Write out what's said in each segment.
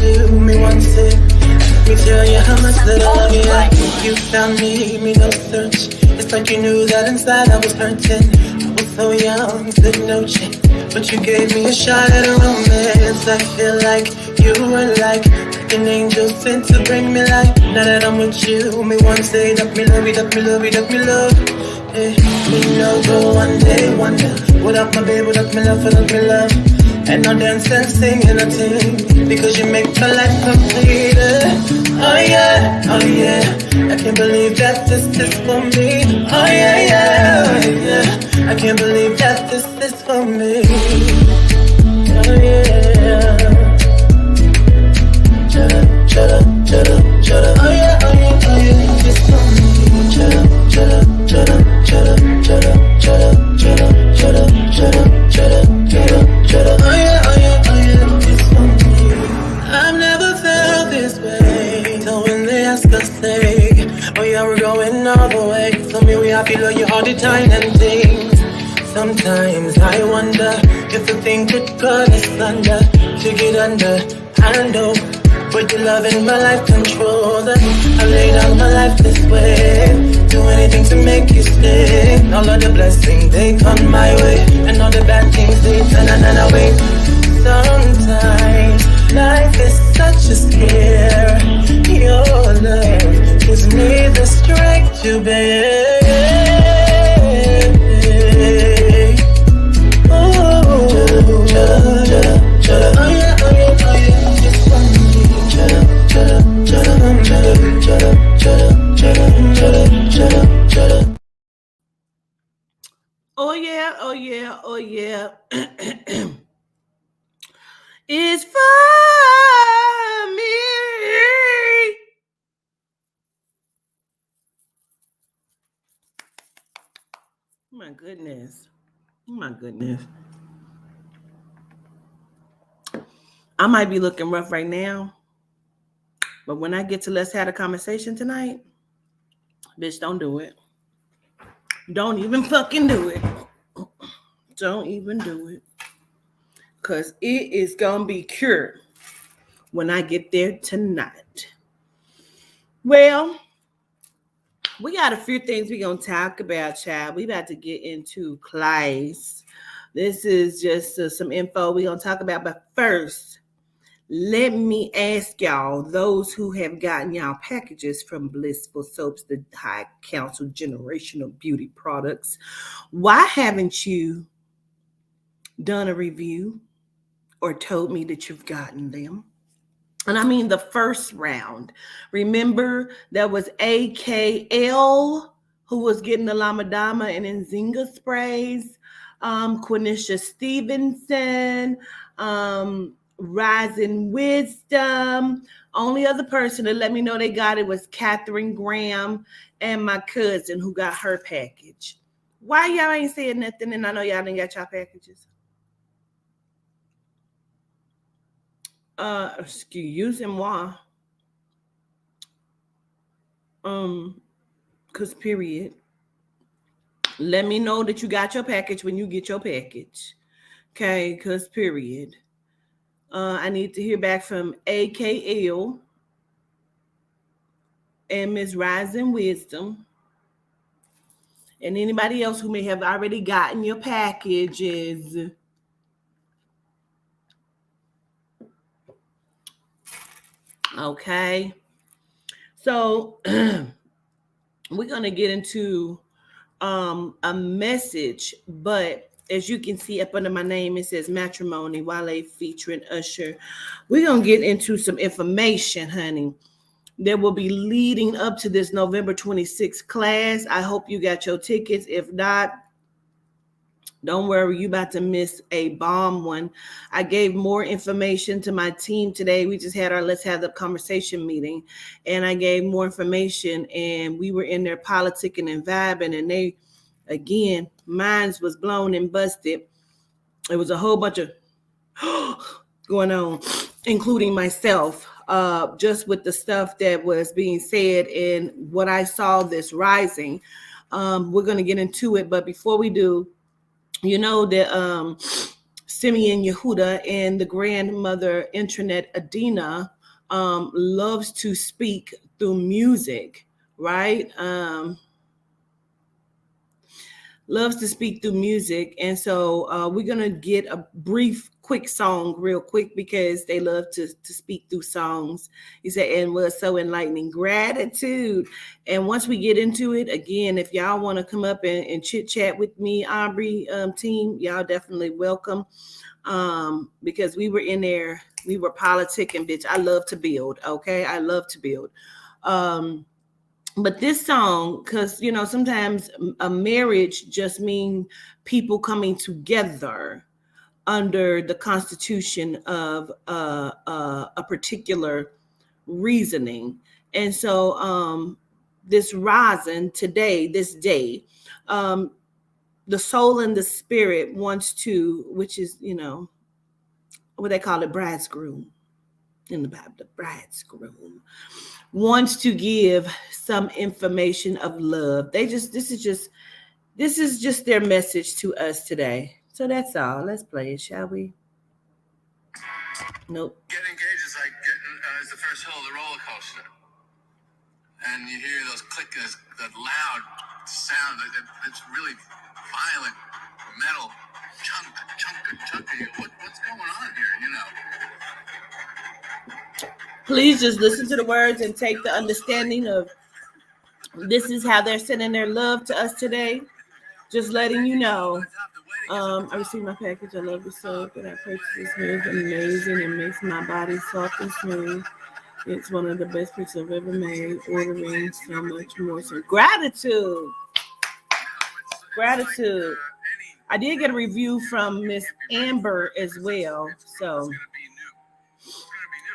you, me want it. Me tell you how much that I love you. You found me no search. It's like you knew that inside I was hurting. I was so young, said no chance, but you gave me a shot at a romance. I feel like you were like an angel sent to bring me life. Now that I'm with you, me want say that me love you, that me love you, that me love. Hey, me know go one day wonder what up my baby, that me love, that me love. And I'll dance and sing and I sing because you make my life complete. Oh yeah, oh yeah, I can't believe that this is for me. Oh yeah, yeah, oh yeah, I can't believe that this is for me. Oh yeah. Shut up, shut up, shut up, shut up. Oh yeah, oh yeah, oh yeah, it's for me. Shut up, shut up, shut up, shut up, shut up, shut up, shut up, shut up, shut up, shut up, shut up, shut up. Oh yeah, oh yeah, oh yeah, it's for me. I've never felt this way. So when they ask us, say, oh yeah, we're going all the way. Tell me we happy, love you all the time and things. Sometimes I wonder if the thing could cut us under to get under. I know, but your love in my life control us. I lay down my life this way, do anything to make you stay. All of the blessings they come my way, and all the bad things they turn away. Sometimes life is such a scare. Your love gives me the strength to bear. Oh, shut up, shut up. Oh yeah, oh yeah, oh yeah. It's funny. Shut up, shut up, shut up, shut up, shut up, shut up, shut up, shut up, shut up, shut up. Oh yeah, oh yeah, oh yeah. It's for me. Oh my goodness. Oh my goodness. I might be looking rough right now, but when I get to let's have a conversation tonight, bitch, don't do it. Don't even fucking do it. Don't even do it. Because it is going to be cured when I get there tonight. Well, we got a few things we're going to talk about, child. We about to get into class. This is just some info we're going to talk about. But first, let me ask y'all, those who have gotten y'all packages from Blissful Soaps, the High Council Generational Beauty Products, why haven't you done a review or told me that you've gotten them? And I mean the first round. Remember, there was AKL who was getting the Lamadama and Nzinga sprays, Quenisha Stevenson, Rising Wisdom. Only other person that let me know they got it was Catherine Graham and my cousin who got her package. Why y'all ain't saying nothing? And I know y'all didn't get y'all packages. Excuse-moi. Cause period. Let me know that you got your package when you get your package. Okay, cause period. I need to hear back from AKL and Miss Rising Wisdom. And anybody else who may have already gotten your packages. Okay. So we're going to get into a message, but as you can see up under my name, it says Matrimony, Wale featuring Usher. We're going to get into some information, honey, that will be leading up to this November 26th class. I hope you got your tickets. If not, don't worry, you about to miss a bomb one. I gave more information to my team today. We just had our Let's Have the Conversation meeting, and I gave more information, and we were in there politicking and vibing, and they, again, minds was blown and busted. It was a whole bunch of going on, including myself, just with the stuff that was being said and what I saw this rising. We're going to get into it, but before we do, you know that Simeon Yehuda and the grandmother Intranet Adina loves to speak through music, right? Loves to speak through music. And so we're going to get a brief, quick song real quick because they love to speak through songs. He said, and was so enlightening. Gratitude. And once we get into it, again, if y'all want to come up and chit chat with me, Aubrey team, y'all definitely welcome. Because we were in there, we were politicking, bitch. I love to build, okay? I love to build. But this song, because, you know, sometimes a marriage just means people coming together under the constitution of a particular reasoning. And so this rising today, this day, the soul and the spirit wants to, which is, you know, what they call it, bridegroom in the Bible, the bridegroom wants to give some information of love. This is just their message to us today. So that's all. Let's play it, shall we? Nope. Getting engaged is like is the first hill of the roller coaster, and you hear those clickers, that loud sound. It's really violent, metal, chunky. What's going on here? You know. Please just listen to the words and take the understanding of this is how they're sending their love to us today. Just letting you know. I received my package. I love the soap that I purchased. It's smooth and amazing. It makes my body soft and smooth. It's one of the best picks I've ever made. Ordering so much more. So gratitude. Gratitude. I did get a review from Miss Amber as well. So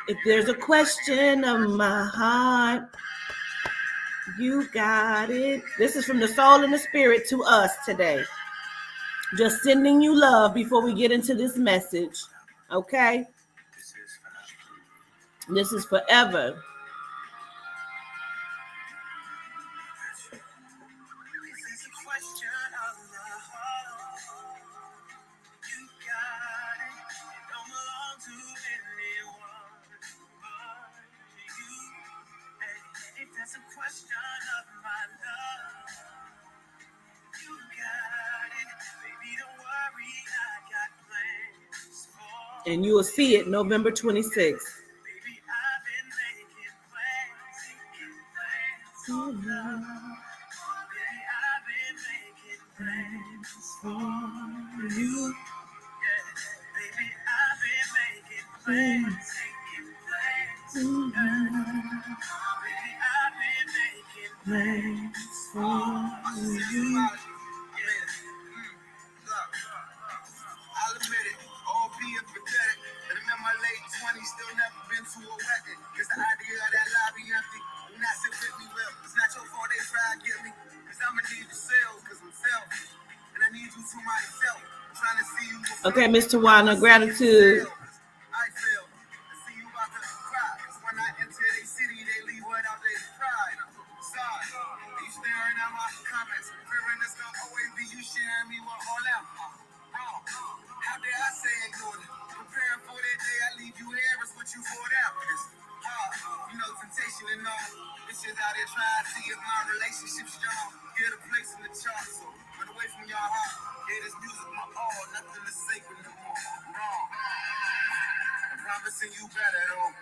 if there's a question of my heart, you got it. This is from the soul and the spirit to us today. Just sending you love before we get into this message. Okay? This is forever. And you will see it November 26th. I'll admit it, all being pathetic. But I'm in my late 20s, still never been to a wedding. Cause the idea of that lobby empty will not sit with me well. It's not your fault they try to get me. Cause I'ma need the sales, cause I'm selfish. And I need you to myself. I'm trying to see you. Okay, Mr. Wana, gratitude. I feel. I see you about to cry. Cause when I enter their city, they leave without their pride. Sorry. You staring at my comments. Fearing it's gonna always be you sharing me with all out. Wrong. How dare I say ignore it? Preparing for that day, I leave you here, it's what you poured out. It's hard, you know, temptation and all. This shit out there trying to see if my relationship's strong. Get a place in the charts, so run away from your heart. Yeah, this music my all, nothing is sacred no more. Wrong. I'm promising you better though.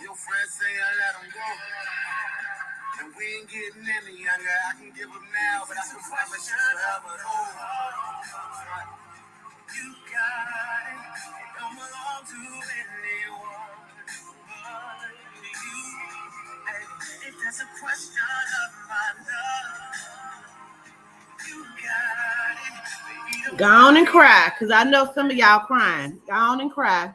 Your friends say I let them go. And we ain't getting any younger. I can give them now, but I can promise you forever though. You got it. It don't belong to anyone but you. And if there's a question of my love, you got it. Go on and cry, because I know some of y'all crying. Go on and cry.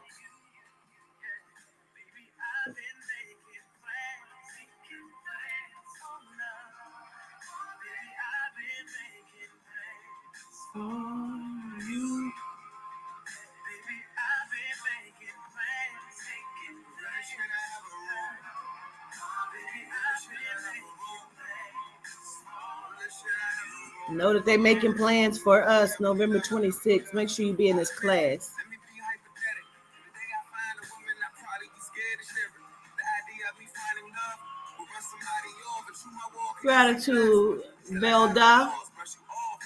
Know that they making plans for us November 26th. Make sure you be in this class. Let me be hypothetical. The day I find a woman, I probably be scared to share it. The idea of me finding love will run somebody off, but you my walk. Gratitude, Belda. Brush you off.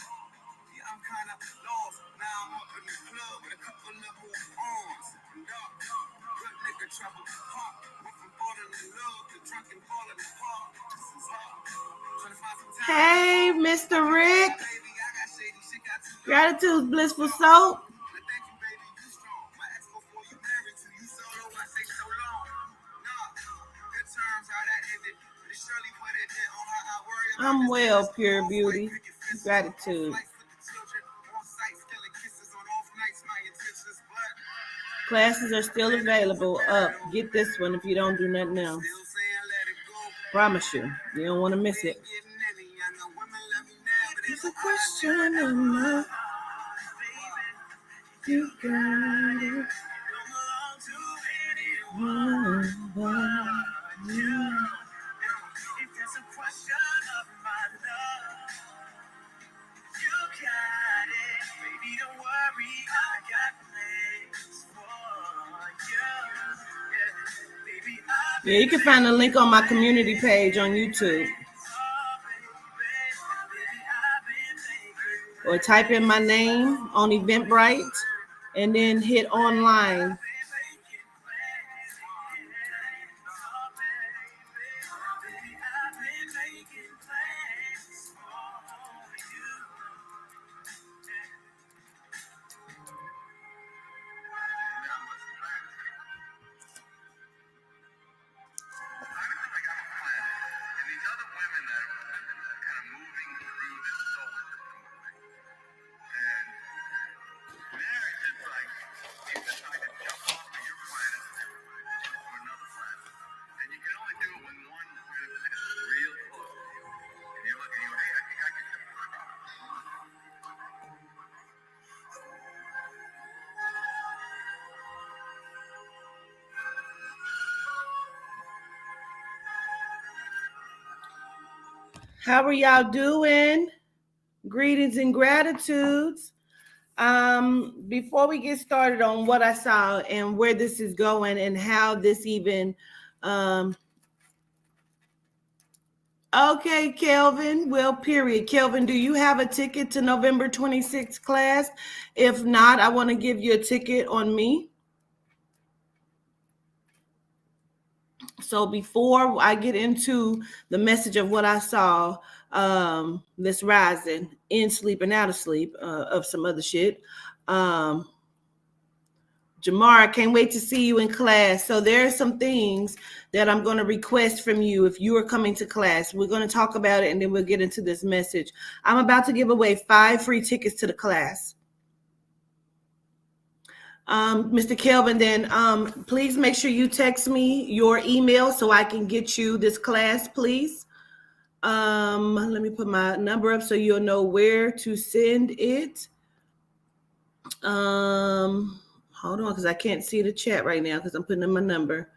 Yeah, I'm kind of lost. Now I'm up in the club with a couple of more arms. Good nigga trouble. Went from falling in love to drunk and falling apart. This is hard. Trying to find some time. Hey, Mr. Rick. Baby, I got shady shit, got too Gratitude, Blissful Soap. thank you, baby. You strong. My ex before you married to you solo. I say so long. Nah, good terms how that ended. But it surely put it in on how I worry about I'm this well, business. Pure Off-white Beauty. picket fences, Gratitude. off-lights with the children, on-site stealing kisses on off nights. My intentions, but Classes are still available. Up. Get this one if you don't do nothing else. still saying let it go. Promise you. You don't want to miss it. Getting any younger women love me now, but It's a question of love. You got it. One by one. if there's a question of my love, you got it. Baby, don't worry, I got plans for you. Yeah, baby, Yeah, you can find the link on my community page on YouTube. Or type in my name on Eventbrite and then hit online. How are y'all doing? Greetings and gratitudes. Before we get started on what I saw and where this is going and how this even okay, Kelvin. Well, period. Kelvin, do you have a ticket to November 26th class? If not, I want to give you a ticket on me. So before I get into the message of what I saw this rising, in sleep and out of sleep, of some other shit, Jamar, I can't wait to see you in class. So there are some things that I'm going to request from you if you are coming to class. We're going to talk about it and then we'll get into this message. I'm about to give away 5 free tickets to the class. Mr. Kelvin, then please make sure you text me your email so I can get you this class, please. Let me put my number up so you'll know where to send it. Hold on, because I can't see the chat right now because I'm putting in my number.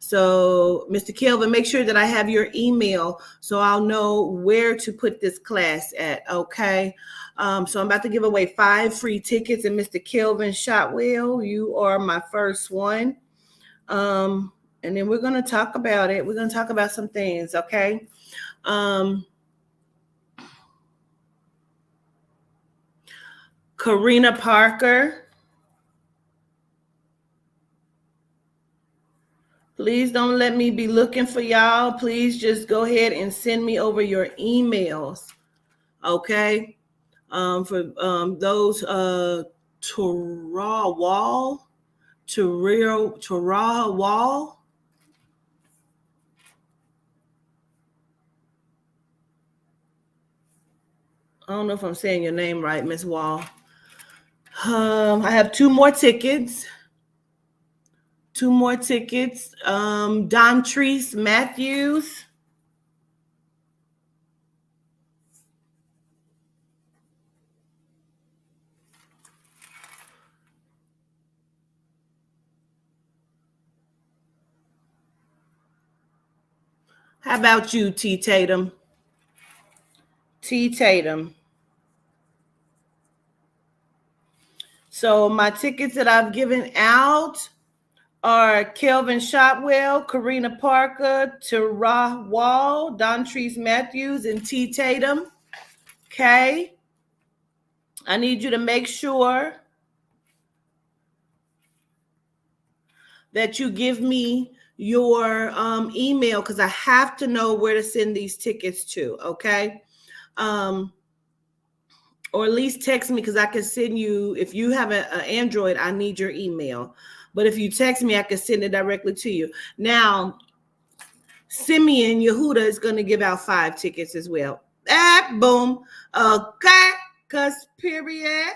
So, Mr. Kelvin, make sure that I have your email so I'll know where to put this class at, okay? So I'm about to give away 5 free tickets, and Mr. Kelvin Shotwell, you are my first one. And then we're going to talk about it. We're going to talk about some things, okay? Karina Parker. Please don't let me be looking for y'all. Please just go ahead and send me over your emails, okay? For those Tara Wall. I don't know if I'm saying your name right, Miss Wall. I have 2 more tickets. 2 more tickets. Dontrese Matthews. How about you, T. Tatum? T. Tatum. So my tickets that I've given out are Kelvin Shotwell, Karina Parker, Tara Wall, Dontrese Matthews, and T. Tatum. Okay. I need you to make sure that you give me your email because I have to know where to send these tickets to, okay? Or at least text me because I can send you, if you have an Android, I need your email. But if you text me, I can send it directly to you. Now, Simeon Yehuda is going to give out 5 tickets as well. Boom. Okay. Cause period.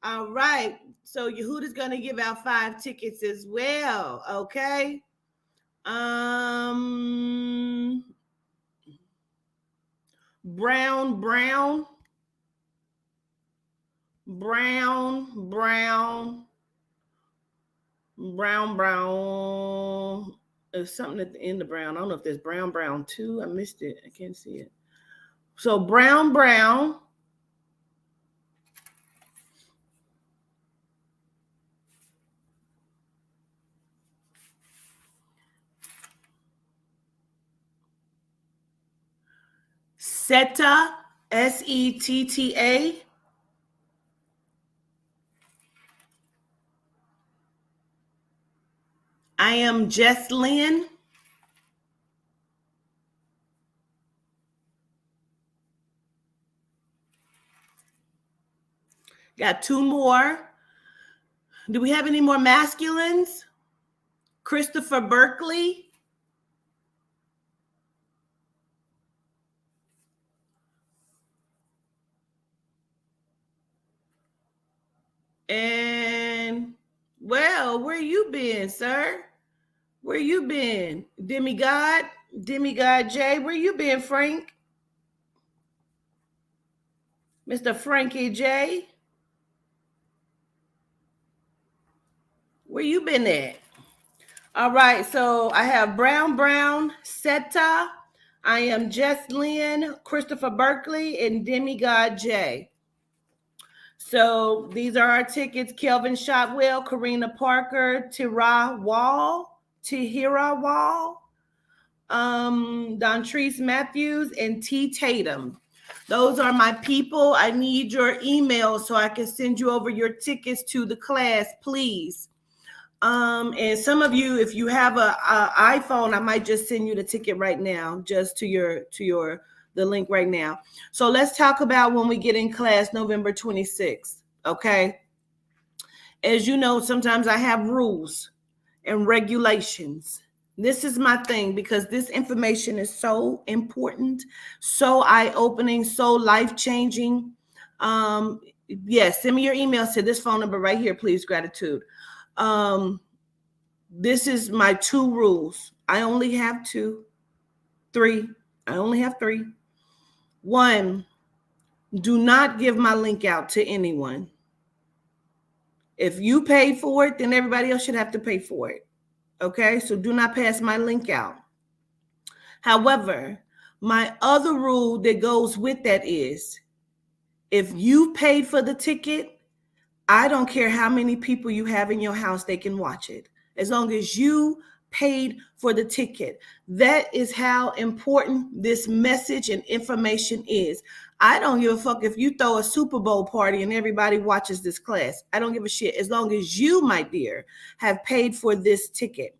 All right. So Yehuda's going to give out 5 tickets as well. Okay. Brown. There's something at the end of brown. I don't know if there's brown too. I missed it. I can't see it. So brown. Setta, Setta. I am Jess Lynn. Got 2 more. Do we have any more masculines? Christopher Berkeley. And, well, where you been, sir? Where you been? Demigod J. Where you been, Frank? Mr. Frankie J. Where you been at? All right, so I have Brown, Setta. I am Jess Lynn, Christopher Berkeley, and Demigod J. So these are our tickets. Kelvin Shotwell, Karina Parker, Tahira Wall, Dontrese Matthews, and T. Tatum. Those are my people. I need your email so I can send you over your tickets to the class, please. And some of you, if you have a iPhone, I might just send you the ticket right now, just to the link right now. So let's talk about when we get in class November 26th. Okay. As you know, sometimes I have rules and regulations. This is my thing because this information is so important, so eye-opening, so life-changing. Yes, send me your emails to this phone number right here, please. Gratitude. This is my 2 rules. I only have 3. I only have 3. 1, do not give my link out to anyone. If you paid for it, then everybody else should have to pay for it. Okay, so do not pass my link out. However, my other rule that goes with that is if you paid for the ticket, I don't care how many people you have in your house, they can watch it. As long as you paid for the ticket. That is how important this message and information is. I don't give a fuck if you throw a Super Bowl party and everybody watches this class. I don't give a shit as long as you, my dear, have paid for this ticket.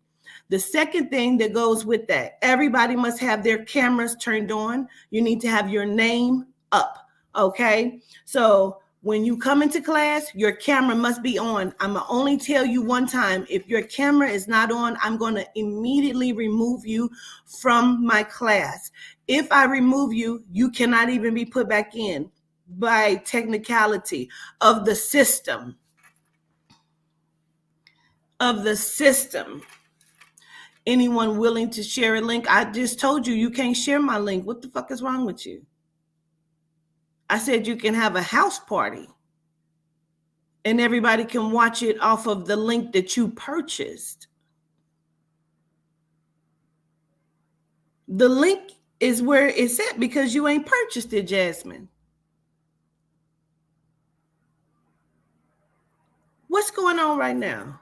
The second thing that goes with that, everybody must have their cameras turned on. You need to have your name up, okay? So when you come into class, your camera must be on. I'm going to only tell you one time. If your camera is not on, I'm going to immediately remove you from my class. If I remove you, you cannot even be put back in by technicality of the system. Anyone willing to share a link? I just told you, you can't share my link. What the fuck is wrong with you? I said you can have a house party and everybody can watch it off of the link that you purchased. The link is where it's at because you ain't purchased it, Jasmine. What's going on right now?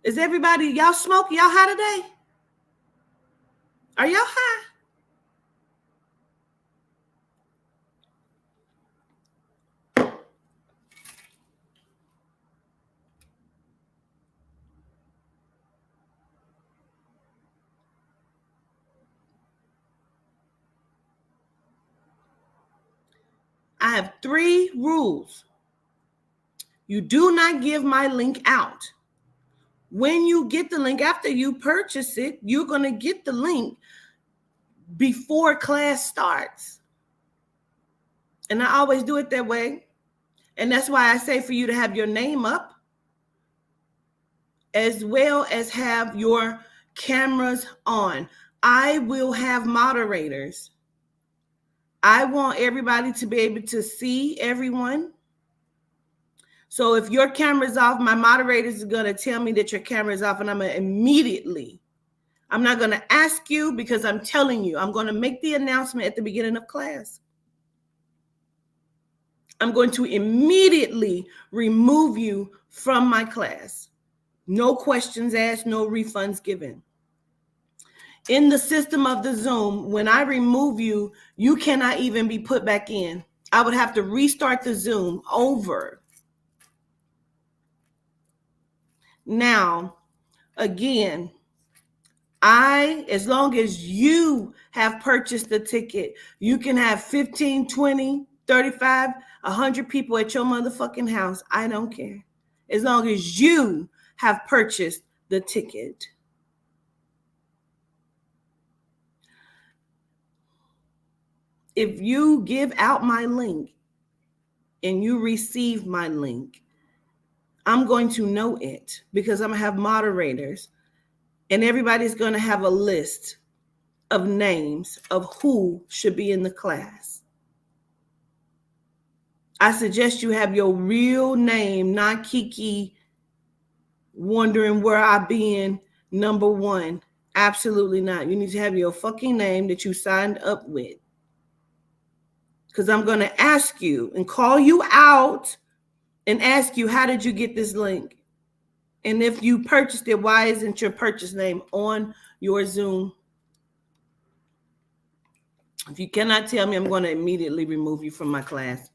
Is everybody, y'all smoking? Y'all high today? Are y'all high? I have 3 rules. You do not give my link out. When you get the link, after you purchase it, you're going to get the link before class starts. And I always do it that way. And that's why I say for you to have your name up, as well as have your cameras on. I will have moderators. I want everybody to be able to see everyone. So if your camera's off, my moderators are going to tell me that your camera is off, and I'm not going to ask you, because I'm telling you, I'm going to make the announcement at the beginning of class. I'm going to immediately remove you from my class. No questions asked, no refunds given. In the system of the Zoom, when I remove you, you cannot even be put back in. I would have to restart the Zoom over. Now, again, as long as you have purchased the ticket, you can have 15, 20, 35, 100 people at your motherfucking house. I don't care. As long as you have purchased the ticket. If you give out my link and you receive my link, I'm going to know it, because I'm going to have moderators, and everybody's going to have a list of names of who should be in the class. I suggest you have your real name, not Kiki wondering where I've been, number 1. Absolutely not. You need to have your fucking name that you signed up with. Because I'm going to ask you and call you out and ask you, how did you get this link? And if you purchased it, why isn't your purchase name on your Zoom? If you cannot tell me, I'm going to immediately remove you from my class,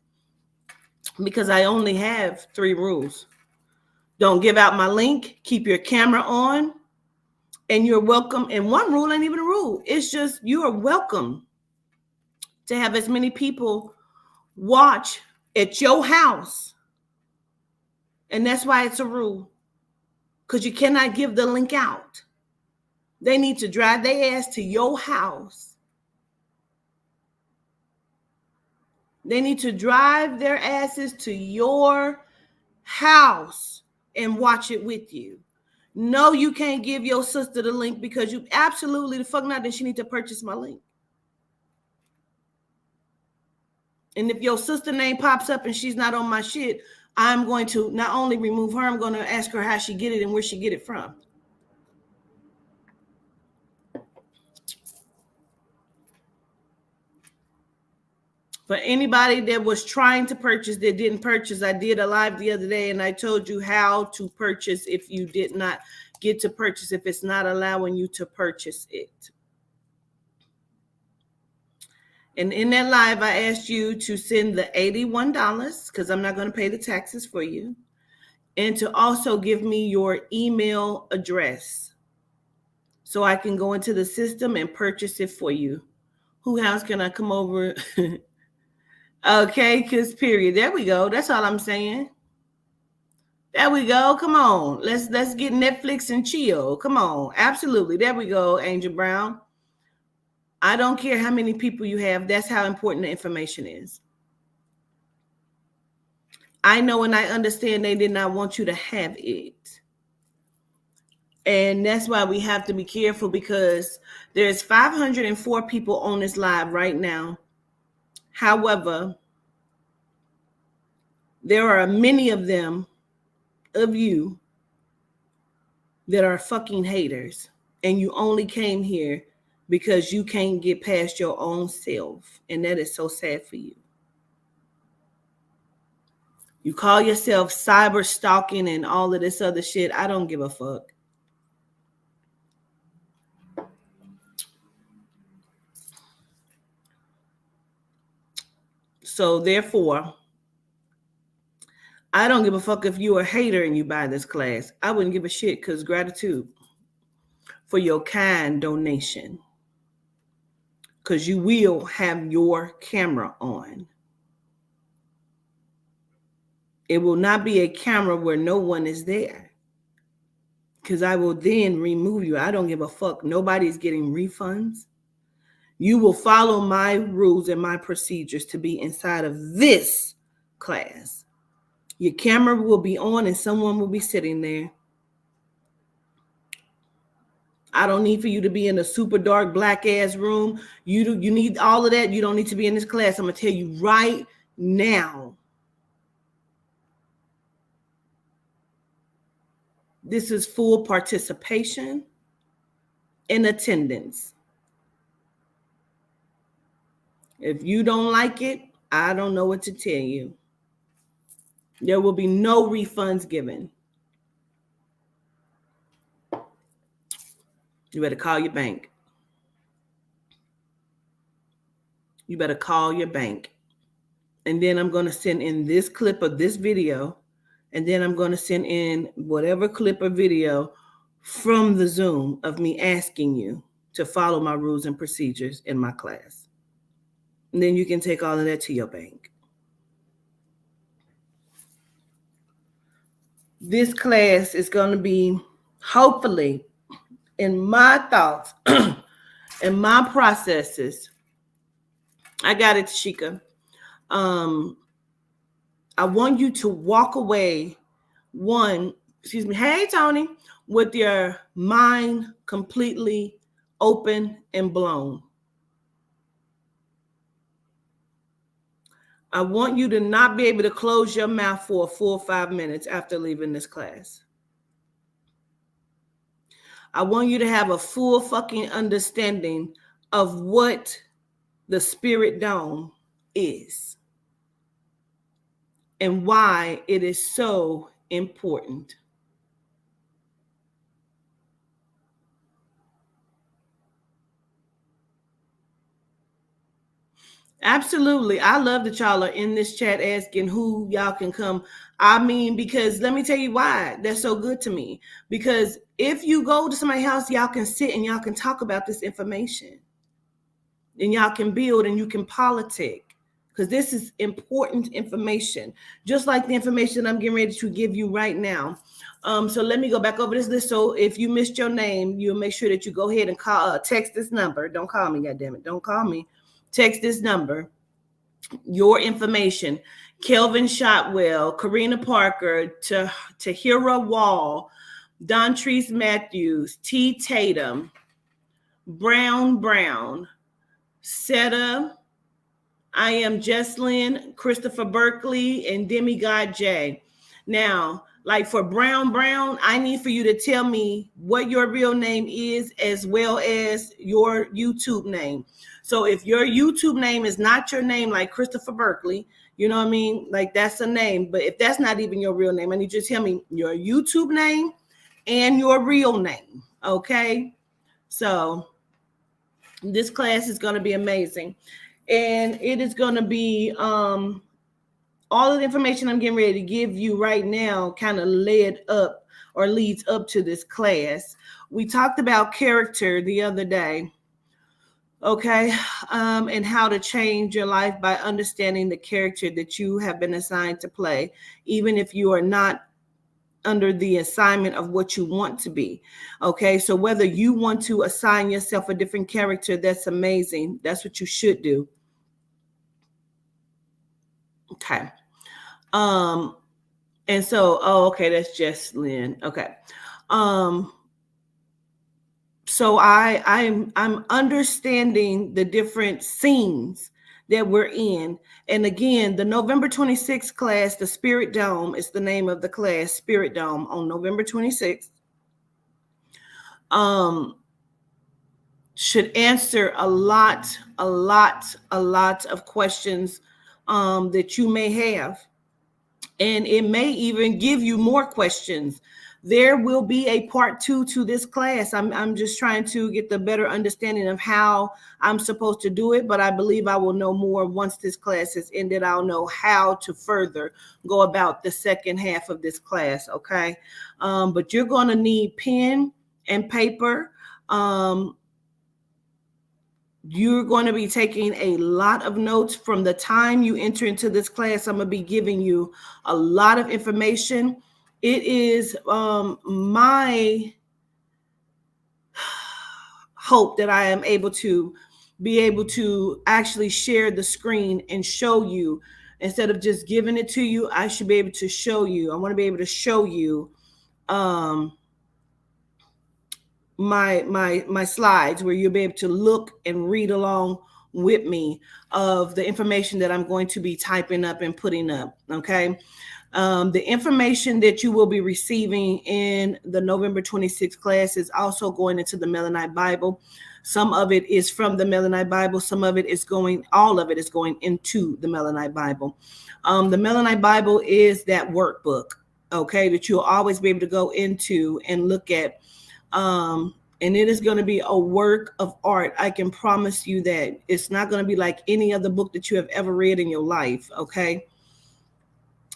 because I only have 3 rules. Don't give out my link. Keep your camera on. And you're welcome. And 1 rule ain't even a rule. It's just you are welcome to have as many people watch at your house. And that's why it's a rule. Because you cannot give the link out. They need to drive their ass to your house. They need to drive their asses to your house and watch it with you. No, you can't give your sister the link, because you absolutely the fuck not that she need to purchase my link. And if your sister name pops up and she's not on my shit, I'm going to not only remove her, I'm going to ask her how she get it and where she get it from. For anybody that was trying to purchase that didn't purchase, I did a live the other day and I told you how to purchase if you did not get to purchase, if it's not allowing you to purchase it. And in that live, I asked you to send the $81, because I'm not going to pay the taxes for you, and to also give me your email address so I can go into the system and purchase it for you. Who else can I come over? Okay, because period. There we go. That's all I'm saying. There we go. Come on. Let's get Netflix and chill. Come on. Absolutely. There we go, Angel Brown. I don't care how many people you have. That's how important the information is. I know and I understand they did not want you to have it. And that's why we have to be careful, because there's 504 people on this live right now. However, there are many of them, of you, that are fucking haters. And you only came here because you can't get past your own self. And that is so sad for you. You call yourself cyber stalking and all of this other shit. I don't give a fuck. So therefore, I don't give a fuck if you're a hater and you buy this class. I wouldn't give a shit, because gratitude for your kind donation. Because you will have your camera on. It will not be a camera where no one is there, because I will then remove you. I don't give a fuck. Nobody's getting refunds. You will follow my rules and my procedures to be inside of this class. Your camera will be on and someone will be sitting there. I don't need for you to be in a super dark black ass room. You need all of that. You don't need to be in this class. I'm going to tell you right now. This is full participation and attendance. If you don't like it, I don't know what to tell you. There will be no refunds given. You better call your bank. You better call your bank. And then I'm going to send in this clip of this video. And then I'm going to send in whatever clip or video from the Zoom of me asking you to follow my rules and procedures in my class. And then you can take all of that to your bank. This class is going to be, hopefully, in my thoughts and my processes. I got it, Tashika. I want you to walk away, hey, Tony, with your mind completely open and blown. I want you to not be able to close your mouth for a full 5 minutes after leaving this class. I want you to have a full fucking understanding of what the Spirit Dome is and why it is so important. Absolutely. I love that y'all are in this chat asking who y'all can come. I mean, because let me tell you why that's so good to me. Because if you go to somebody's house, y'all can sit and y'all can talk about this information. And y'all can build and you can politic. Because this is important information. Just like the information I'm getting ready to give you right now. So let me go back over this list. So if you missed your name, you'll make sure that you go ahead and text this number. Don't call me, goddammit. Don't call me. Text this number, your information. Kelvin Shotwell, Karina Parker, Tahira Wall, Dontrese Matthews, T. Tatum, Brown, Seta, I am Jesslyn, Christopher Berkeley, and Demigod J. Now, like for Brown, I need for you to tell me what your real name is as well as your YouTube name. So if your YouTube name is not your name, like Christopher Berkeley, you know what I mean? Like that's a name. But if that's not even your real name, I need you to tell me your YouTube name and your real name. Okay. So this class is going to be amazing. And it is going to be all of the information I'm getting ready to give you right now kind of leads up to this class. We talked about character the other day. Okay, and how to change your life by understanding the character that you have been assigned to play, even if you are not under the assignment of what you want to be. Okay, so whether you want to assign yourself a different character, that's amazing. That's what you should do. Okay. And so, okay, that's just Lynn. Okay. So I'm understanding the different scenes that we're in. And again, the November 26th class, the Spirit Dome is the name of the class, Spirit Dome, on November 26th. Should answer a lot of questions that you may have. and it may even give you more questions. There will be a part 2 to this class. I'm just trying to get the better understanding of how I'm supposed to do it, but I believe I will know more once this class is ended. I'll know how to further go about the second half of this class, okay? But you're going to need pen and paper. You're going to be taking a lot of notes from the time you enter into this class. I'm going to be giving you a lot of information. It is my hope that I am able to actually share the screen and show you. Instead of just giving it to you, I should be able to show you. I want to be able to show you my slides, where you'll be able to look and read along with me of the information that I'm going to be typing up and putting up, okay? The information that you will be receiving in the November 26th class is also going into the Melanite Bible. Some of it is from the Melanite Bible. Some of it is all of it is going into the Melanite Bible. The Melanite Bible is that workbook, okay, that you'll always be able to go into and look at. And it is going to be a work of art. I can promise you that. It's not going to be like any other book that you have ever read in your life, okay?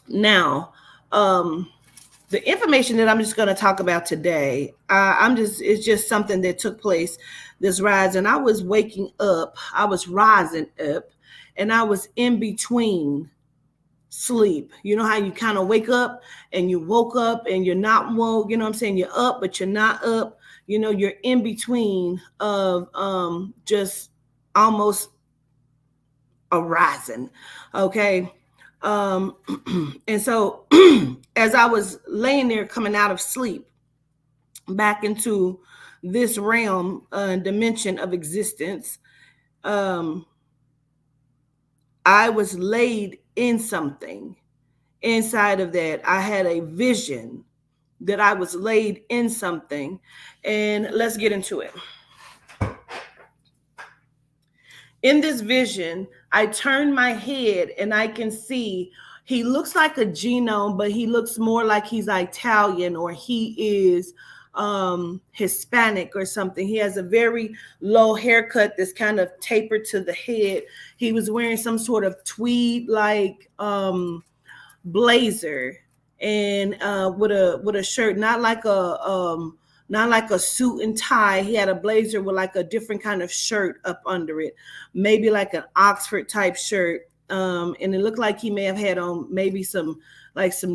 Now, the information that I'm just going to talk about today, it's just something that took place this rise. And I was rising up, and I was in between sleep. You know how you kind of wake up and you woke up and you're not woke, you know what I'm saying? You're up, but you're not up. You know, you're in between of just almost arising. Okay. And so as I was laying there coming out of sleep back into this realm, dimension of existence, I was laid in something. Inside of that, I had a vision that I was laid in something, and let's get into it. In this vision, I turn my head and I can see he looks like a genome, but he looks more like he's Italian, or he is Hispanic or something. He has a very low haircut that's kind of tapered to the head. He was wearing some sort of tweed like blazer, and with a shirt, not like a suit and tie. He had a blazer with like a different kind of shirt up under it, maybe like an Oxford type shirt. And it looked like he may have had on maybe some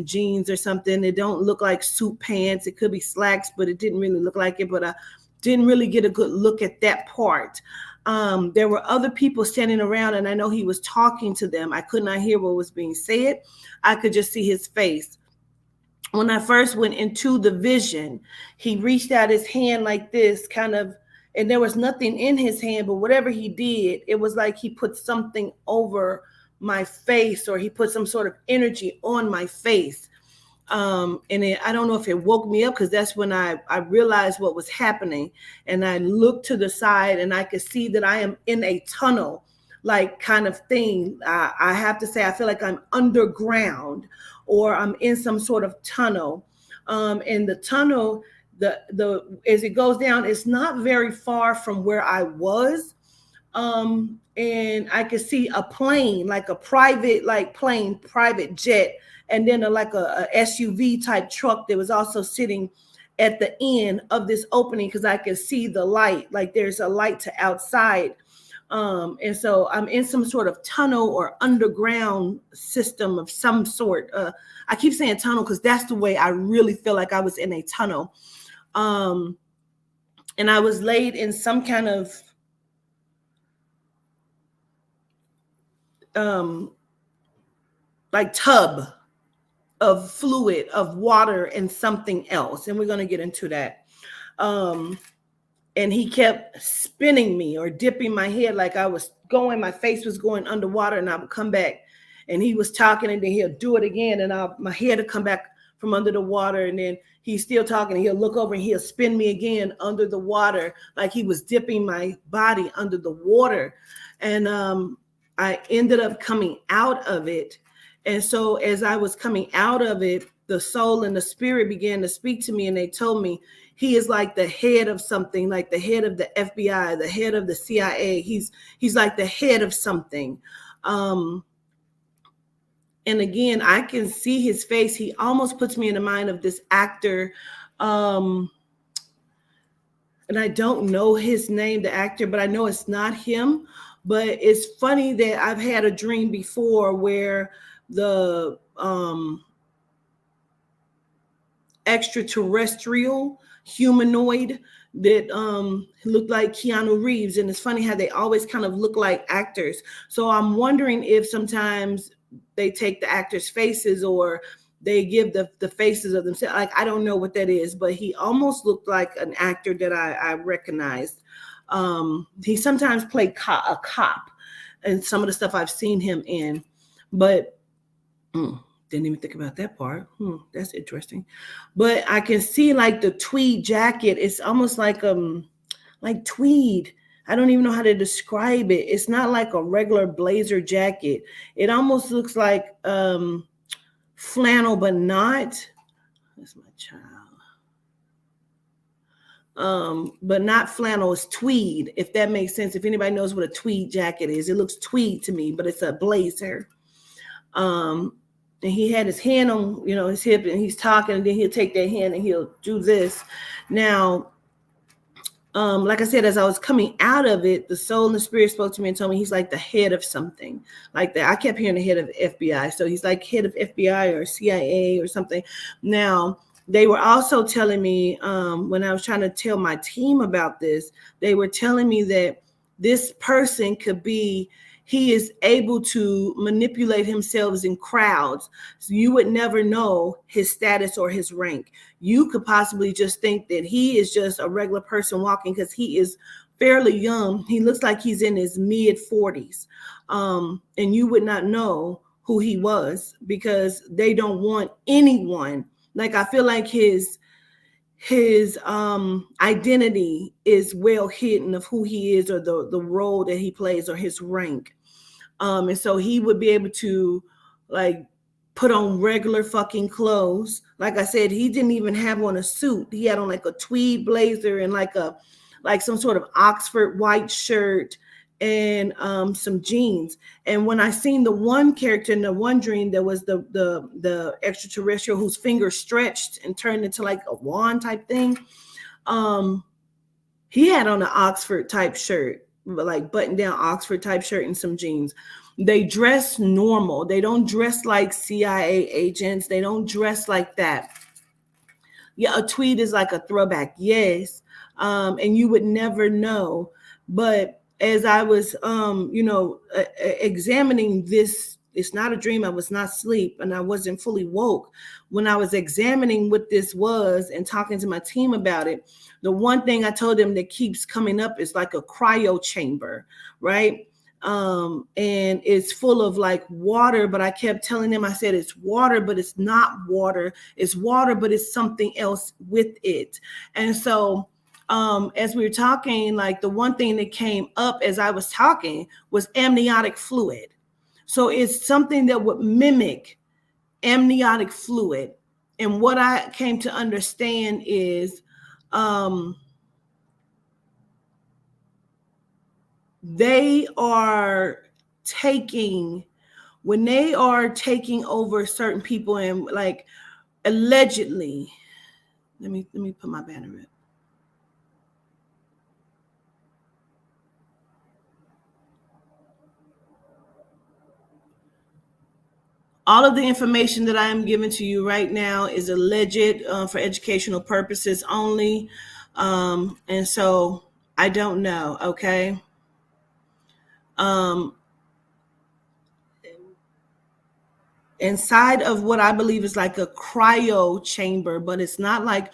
jeans or something. It don't look like suit pants. It could be slacks, but it didn't really look like it. But I didn't really get a good look at that part. There were other people standing around, and I know he was talking to them. I could not hear what was being said. I could just see his face. When I first went into the vision, he reached out his hand like this, kind of, and there was nothing in his hand, but whatever he did, it was like he put something over my face, or he put some sort of energy on my face. And I don't know if it woke me up, because that's when I realized what was happening. And I looked to the side and I could see that I am in a tunnel like kind of thing. I have to say, I feel like I'm underground, or I'm in some sort of tunnel. And the tunnel, as it goes down, it's not very far from where I was. And I could see a plane, like a private jet, and then a SUV type truck that was also sitting at the end of this opening, because I could see the light, like there's a light to outside. And so I'm in some sort of tunnel or underground system of some sort. I keep saying tunnel because that's the way I really feel like I was in a tunnel. And I was laid in some kind of like tub of fluid, of water and something else. And we're going to get into that. And he kept spinning me or dipping my head like I was going, my face was going underwater, and I would come back and he was talking, and then he'll do it again. And my head would come back from under the water, and then he's still talking, and he'll look over and he'll spin me again under the water, like he was dipping my body under the water. And I ended up coming out of it. And so as I was coming out of it, the soul and the spirit began to speak to me, and they told me he is like the head of something, like the head of the FBI, the head of the CIA. He's like the head of something. And again, I can see his face. He almost puts me in the mind of this actor. And I don't know his name, the actor, but I know it's not him. But it's funny that I've had a dream before where the extraterrestrial humanoid that looked like Keanu Reeves, and it's funny how they always kind of look like actors. So I'm wondering if sometimes they take the actors' faces or they give the faces of themselves. Like, I don't know what that is, but he almost looked like an actor that I recognized. He sometimes played a cop and some of the stuff I've seen him in, but didn't even think about that part. That's interesting. But I can see like the tweed jacket. It's almost like tweed. I don't even know how to describe it. It's not like a regular blazer jacket. It almost looks like flannel, but not. That's my child. But not flannel. It's tweed, if that makes sense. If anybody knows what a tweed jacket is, it looks tweed to me, but it's a blazer. And he had his hand on, his hip, and he's talking, and then he'll take that hand and he'll do this. Now, like I said, as I was coming out of it, the soul and the spirit spoke to me and told me he's like the head of something like that. I kept hearing the head of FBI. So he's like head of FBI or CIA or something. Now, they were also telling me when I was trying to tell my team about this, they were telling me that this person could be, he is able to manipulate himself in crowds. So you would never know his status or his rank. You could possibly just think that he is just a regular person walking because he is fairly young. He looks like he's in his mid 40s. And you would not know who he was because they don't want anyone. Like, I feel like his identity is well hidden of who he is or the role that he plays or his rank. And so he would be able to like put on regular fucking clothes. Like I said, he didn't even have on a suit. He had on like a tweed blazer and like some sort of Oxford white shirt and some jeans. And when I seen the one character in the one dream, there was the extraterrestrial whose finger stretched and turned into like a wand type thing. He had on an Oxford type shirt, like button down Oxford type shirt and some jeans. They dress normal. They don't dress like CIA agents. They don't dress like that. Yeah, a tweed is like a throwback. Yes. And you would never know. But as I was, examining this, it's not a dream. I was not asleep and I wasn't fully woke. When I was examining what this was and talking to my team about it, the one thing I told them that keeps coming up is like a cryo chamber, right? And it's full of like water, but I kept telling them, I said, it's water, but it's not water. It's water, but it's something else with it. And so as we were talking, like the one thing that came up as I was talking was amniotic fluid. So it's something that would mimic amniotic fluid. And what I came to understand is they are taking, when they are taking over certain people and like allegedly, let me put my banner up. All of the information that I am giving to you right now is alleged for educational purposes only. And so I don't know, okay? Inside of what I believe is like a cryo chamber, but it's not like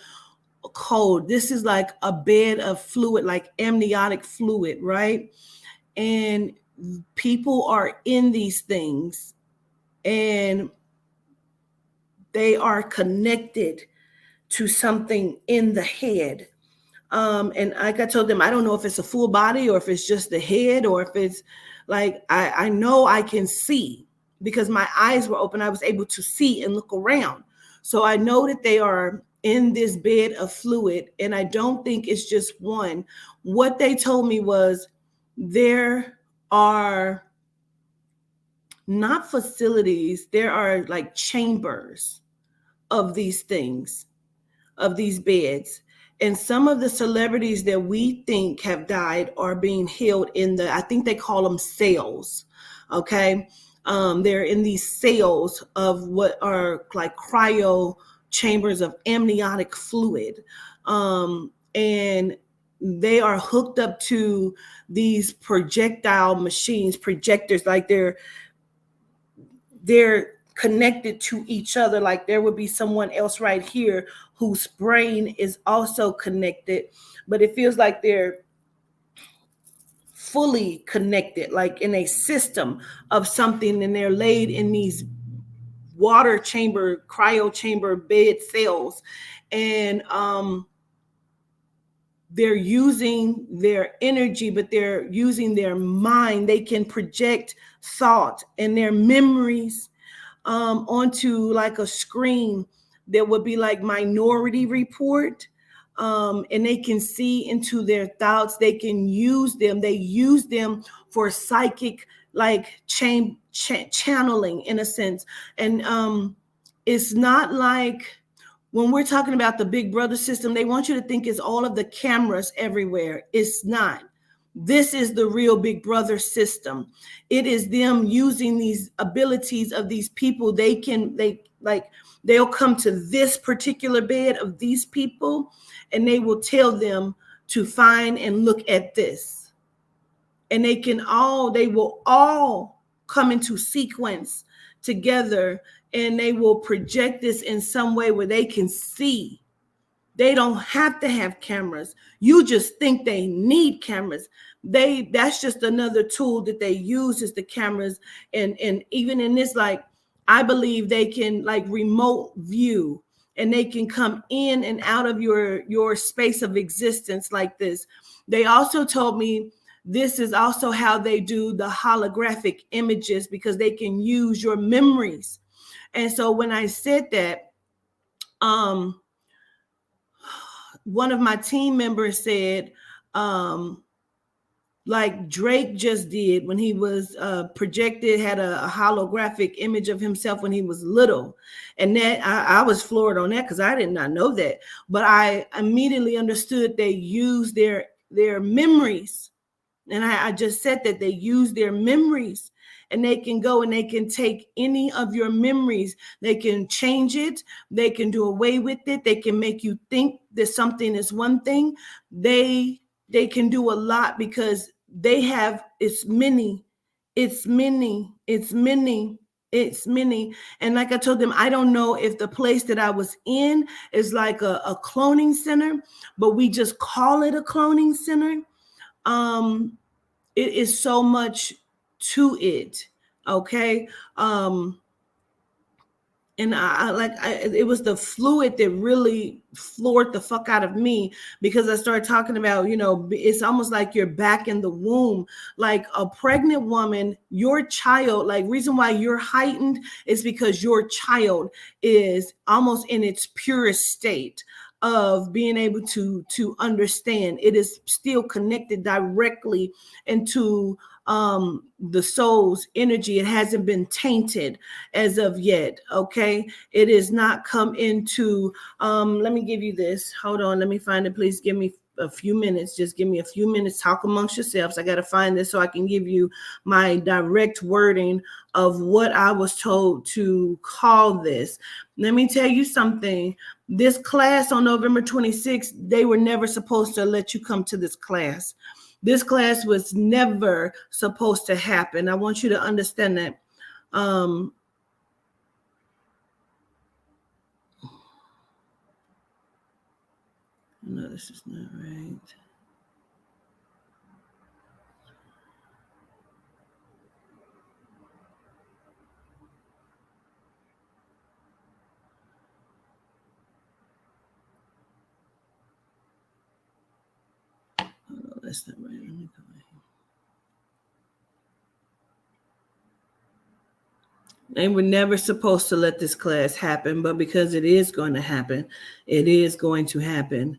cold. This is like a bed of fluid, like amniotic fluid, right? And people are in these things and they are connected to something in the head. And like I told them, I don't know if it's a full body or if it's just the head or if it's like, I know I can see. because my eyes were open. I was able to see and look around. So I know that they are in this bed of fluid, and I don't think it's just one. What they told me was there are not facilities, there are like chambers of these things, of these beds. And some of the celebrities that we think have died are being held in I think they call them cells. Okay. They're in these cells of what are like cryo chambers of amniotic fluid. And they are hooked up to these projectile machines, projectors, like they're connected to each other. Like there would be someone else right here whose brain is also connected, but it feels like they're fully connected, like in a system of something, and they're laid in these water chamber, cryo chamber bed cells. And they're using their energy, but they're using their mind. They can project thought and their memories onto like a screen that would be like Minority Report. And they can see into their thoughts. They can use them. They use them for psychic, like channeling in a sense. And it's not like when we're talking about the Big Brother system, they want you to think it's all of the cameras everywhere. It's not. This is the real Big Brother system. It is them using these abilities of these people. They'll come to this particular bed of these people, and they will tell them to find and look at this. And they will all come into sequence together, and they will project this in some way where they can see. They don't have to have cameras. You just think they need cameras. That's just another tool that they use, is the cameras. And even in this, like, I believe they can like remote view, and they can come in and out of your space of existence like this. They also told me this is also how they do the holographic images, because they can use your memories. And so when I said that, one of my team members said, like Drake just did when he was projected, had a holographic image of himself when he was little. And that I was floored on that, because I did not know that. But I immediately understood they use their memories. And I just said that they use their memories, and they can go and they can take any of your memories. They can change it. They can do away with it. They can make you think that something is one thing. They can do a lot, because they have, it's many. And like I told them, I don't know if the place that I was in is like a cloning center, but we just call it a cloning center. It is so much to it. Okay. And it was the fluid that really floored the fuck out of me, because I started talking about, it's almost like you're back in the womb, like a pregnant woman, your child. Like, reason why you're heightened is because your child is almost in its purest state of being able to understand. It is still connected directly into the soul's energy. It hasn't been tainted as of yet. Okay, it is not come into let me give you this. Hold on, let me find it. Please give me a few minutes. Just give me a few minutes. Talk amongst yourselves. I got to find this so I can give you my direct wording of what I was told to call this. Let me tell you something. This class on November 26th, they were never supposed to let you come to this class. This class was never supposed to happen. I want you to understand that. No, this is not right. Oh, that's not right. Let me go ahead. They were never supposed to let this class happen, but because it is going to happen, it is going to happen.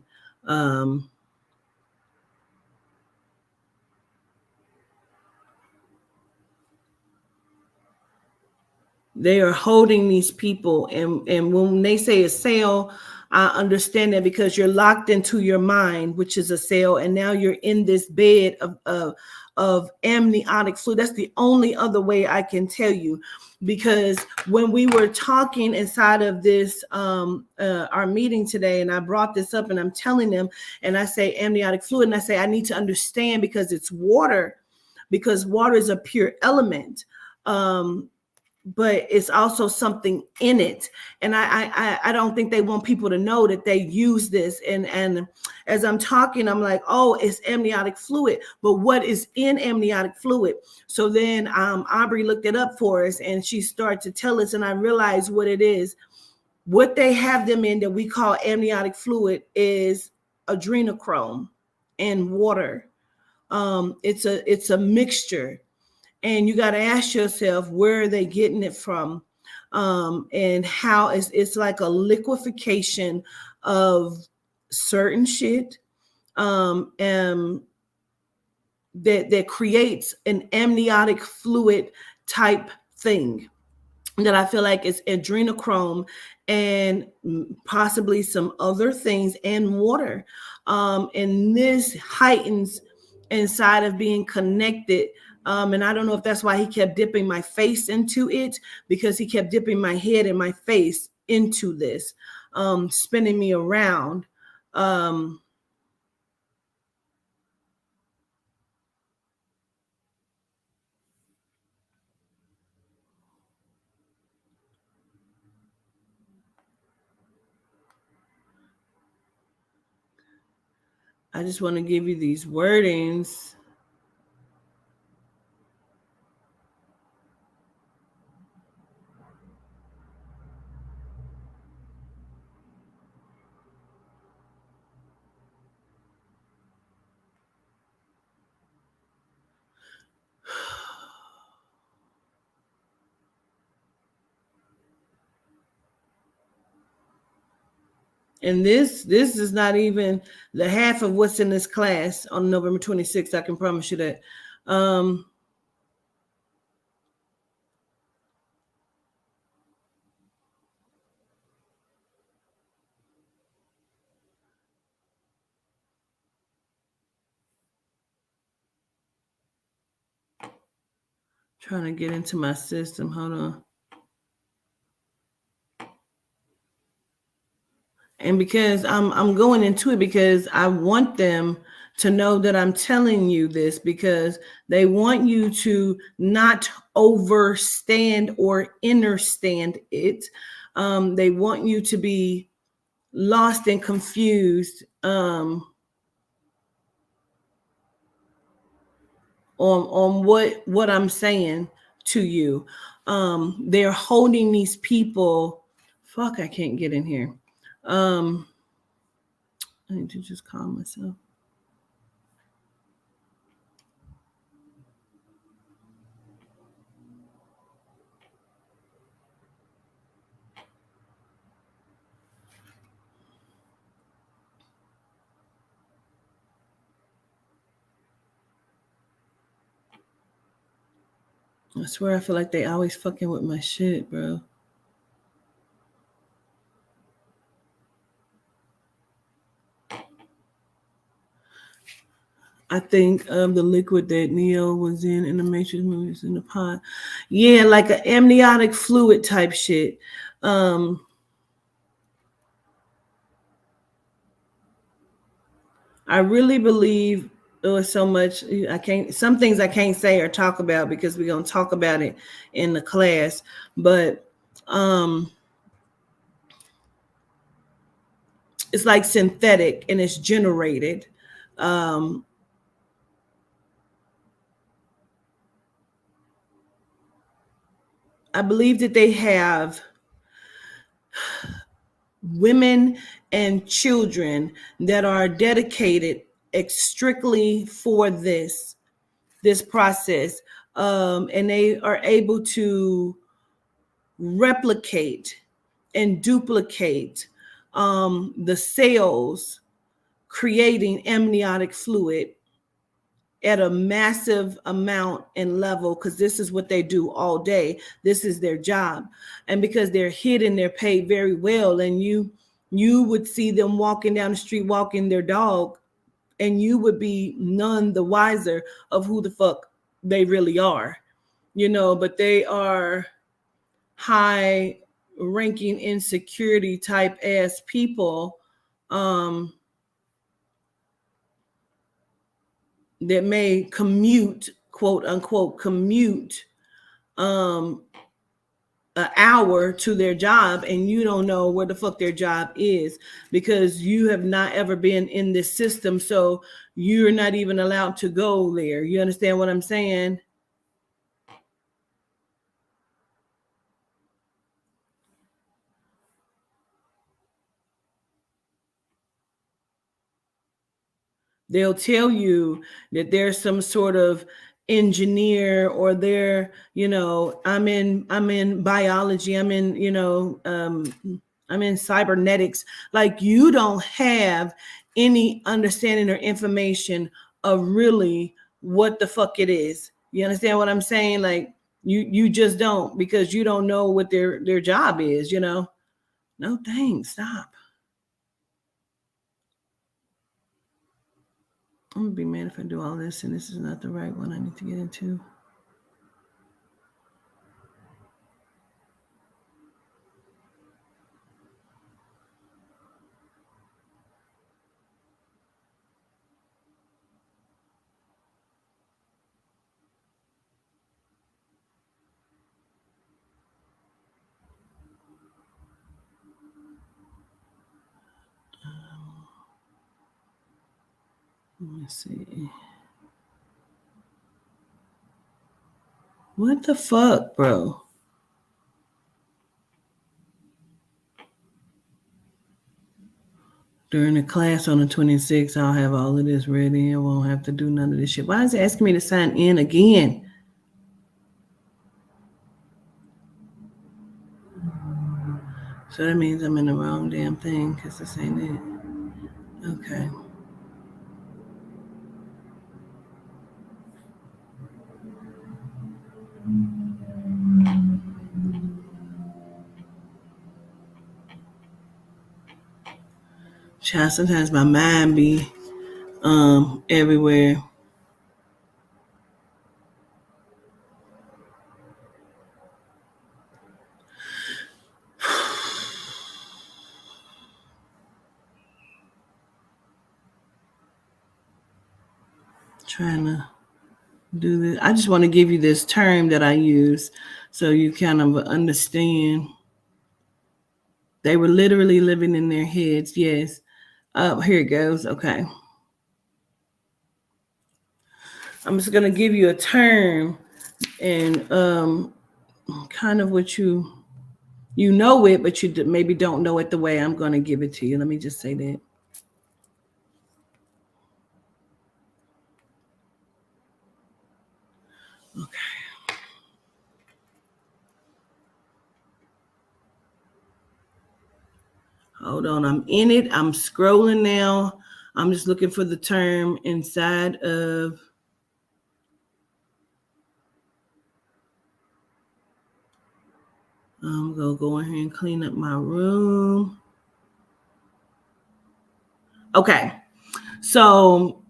They are holding these people, and when they say a cell, I understand that because you're locked into your mind, which is a cell, and now you're in this bed of amniotic fluid. That's the only other way I can tell you, because when we were talking inside of this our meeting today, and I brought this up, and I'm telling them, and I say amniotic fluid, and I say I need to understand because it's water, because water is a pure element. But it's also something in it, and I don't think they want people to know that they use this. And as I'm talking, I'm like, oh, it's amniotic fluid, but what is in amniotic fluid? So then Aubrey looked it up for us, and she started to tell us, and I realized what it is. What they have them in that we call amniotic fluid is adrenochrome and water. It's a mixture. And you got to ask yourself, where are they getting it from? And how it's like a liquefaction of certain shit that creates an amniotic fluid type thing that I feel like is adrenochrome and possibly some other things and water. And this heightens inside of being connected. And I don't know if that's why he kept dipping my face into it, because he kept dipping my head and my face into this, spinning me around. I just want to give you these wordings. And this is not even the half of what's in this class on November 26th. I can promise you that. Trying to get into my system. Hold on. And because I'm going into it because I want them to know that I'm telling you this, because they want you to not overstand or understand it. They want you to be lost and confused on what I'm saying to you. They're holding these people. Fuck, I can't get in here. I need to just calm myself. I swear I feel like they always fucking with my shit, bro. I think of the liquid that Neo was in the Matrix movies in the pod. Yeah, like an amniotic fluid type shit. I really believe there was so much some things I can't say or talk about because we're gonna talk about it in the class. But it's like synthetic and it's generated. I believe that they have women and children that are dedicated strictly for this process, and they are able to replicate and duplicate the cells creating amniotic fluid at a massive amount and level, because this is what they do all day. This is their job. And because they're hidden, they're paid very well. And you would see them walking down the street, walking their dog, and you would be none the wiser of who the fuck they really are, but they are high ranking insecurity type ass people that may commute, quote unquote, commute an hour to their job, and you don't know where the fuck their job is because you have not ever been in this system. So you're not even allowed to go there. You understand what I'm saying? They'll tell you that there's some sort of engineer, or they're, I'm in biology, I'm in, I'm in cybernetics. Like, you don't have any understanding or information of really what the fuck it is. You understand what I'm saying? Like, you just don't, because you don't know what their job is, No, thanks. Stop. I'm gonna be mad if I do all this and this is not the right one I need to get into. Let me see. What the fuck, bro? During the class on the 26th, I'll have all of this ready. I won't have to do none of this shit. Why is it asking me to sign in again? So that means I'm in the wrong damn thing, because this ain't it. Okay. Child, sometimes my mind be everywhere. Trying to do this. I just want to give you this term that I use so you kind of understand. They were literally living in their heads. Yes. Here it goes. Okay. I'm just going to give you a term and kind of what you know it, but you maybe don't know it the way I'm going to give it to you. Let me just say that. Okay. Hold on. I'm in it. I'm scrolling now. I'm just looking for the term inside of. I'm going to go in here and clean up my room. Okay. So,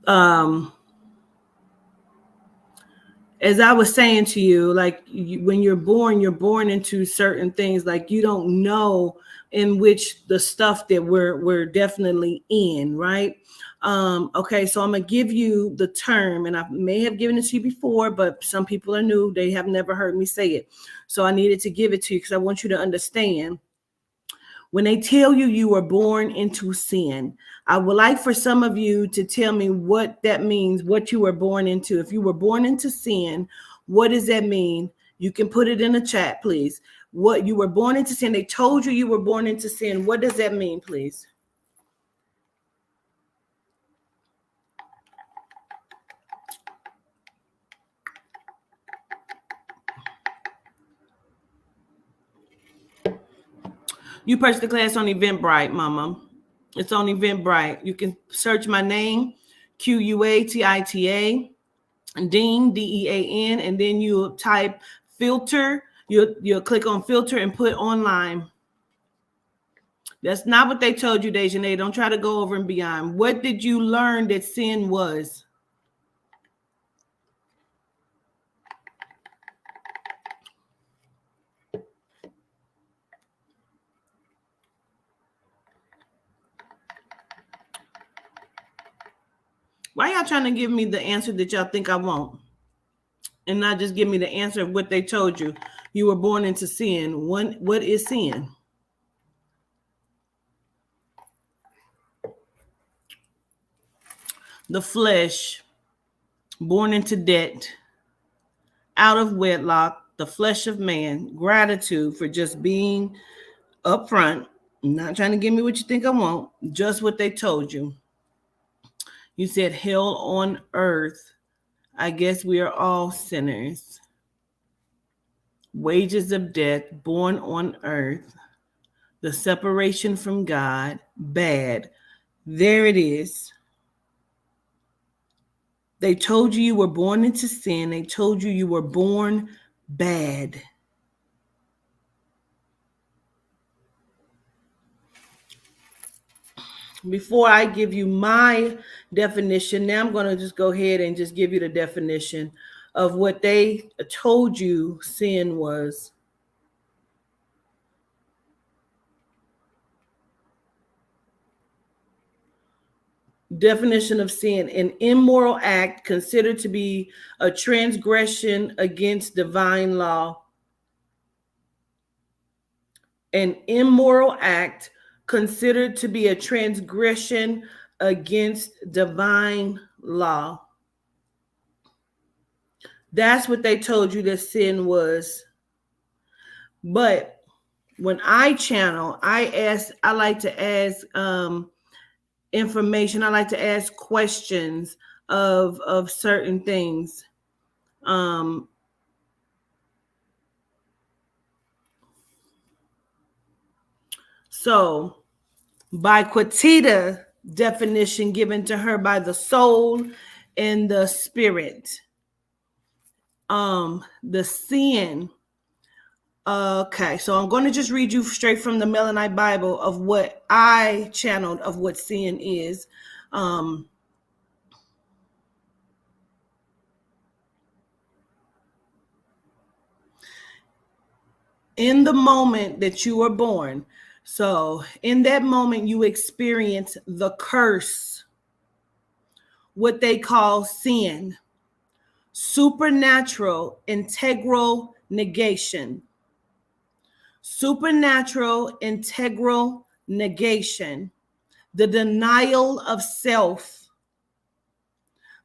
as I was saying to you, like when you're born into certain things, like you don't know in which the stuff that we're definitely in, right? Okay, so I'm gonna give you the term, and I may have given it to you before, but some people are new; they have never heard me say it, so I needed to give it to you because I want you to understand. When they tell you you were born into sin, I would like for some of you to tell me what that means, what you were born into. If you were born into sin, what does that mean? You can put it in the chat, please. What you were born into sin. They told you were born into sin. What does that mean, please? You purchased the class on Eventbrite, Mama. It's on Eventbrite. You can search my name, Quatita, Dean, Dean, and then you type filter. You'll click on filter and put online. That's not what they told you, Dejanay. Don't try to go over and beyond. What did you learn that sin was? Why y'all trying to give me the answer that y'all think I want? And not just give me the answer of what they told you. You were born into sin. What is sin? The flesh, born into debt, out of wedlock, the flesh of man, gratitude for just being upfront, not trying to give me what you think I want, just what they told you. You said hell on earth. I guess we are all sinners. Wages of death, born on earth. The separation from God, bad. There it is. They told you were born into sin. They told you were born bad. Before I give you my definition, now I'm going to just go ahead and just give you the definition of what they told you sin was. Definition of sin: an immoral act considered to be a transgression against divine law. An immoral act considered to be a transgression against divine law. That's what they told you that sin was. But when I channel, I like to ask information. I like to ask questions of certain things. So by Quatita definition given to her by the soul and the spirit, the sin. Okay, so I'm going to just read you straight from the Melanite Bible of what I channeled of what sin is. In the moment that you were born, so in that moment you experience the curse, what they call sin, supernatural integral negation. Supernatural integral negation, the denial of self,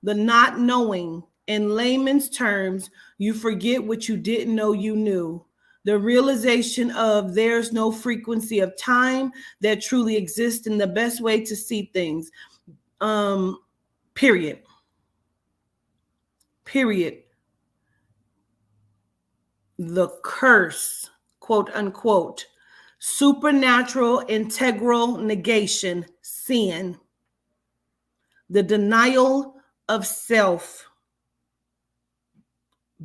the not knowing. In layman's terms, you forget what you didn't know you knew. The realization of there's no frequency of time that truly exists in the best way to see things. Period. The curse, quote unquote, supernatural integral negation, sin, the denial of self,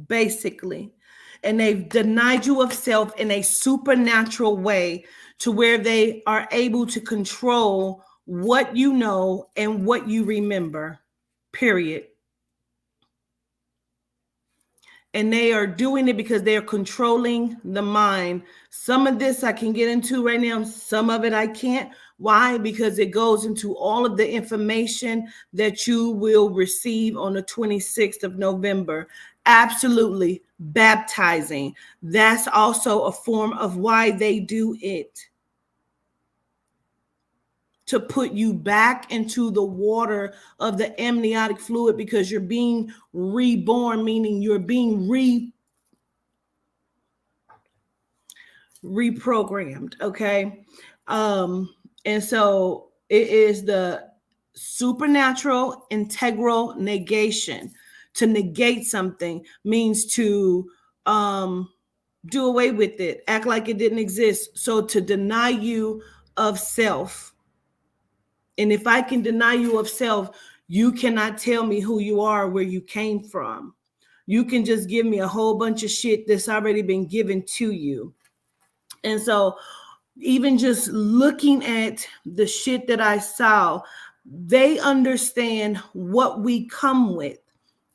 basically. And they've denied you of self in a supernatural way to where they are able to control what you know and what you remember, period. And they are doing it because they are controlling the mind. Some of this I can get into right now. Some of it I can't. Why? Because it goes into all of the information that you will receive on the 26th of November. Absolutely. Baptizing. That's also a form of why they do it. To put you back into the water of the amniotic fluid because you're being reborn, meaning you're being reprogrammed, okay? And so it is the supernatural integral negation. To negate something means to do away with it, act like it didn't exist. So to deny you of self. And if I can deny you of self, you cannot tell me who you are, where you came from. You can just give me a whole bunch of shit that's already been given to you. And so even just looking at the shit that I saw, they understand what we come with.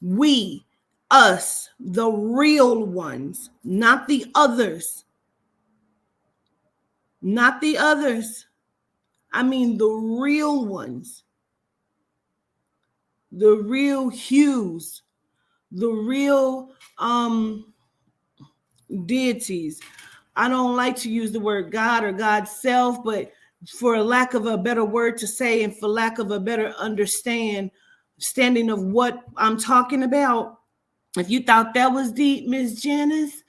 We, us, the real ones, not the others. Not the others. I mean the real ones. The real hues. The real deities. I don't like to use the word God or God's self, but for lack of a better word to say and for lack of a better understanding of what I'm talking about, if you thought that was deep, Miss Janice,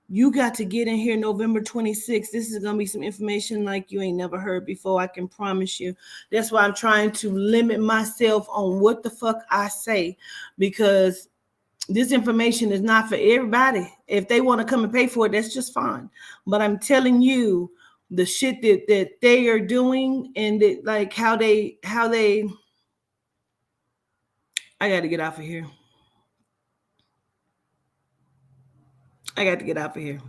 you got to get in here November 26th. This is going to be some information like you ain't never heard before, I can promise you. That's why I'm trying to limit myself on what the fuck I say, because this information is not for everybody. If they want to come and pay for it, that's just fine. But I'm telling you the shit that they are doing and that, like how they I got to get off of here. I got to get off of here.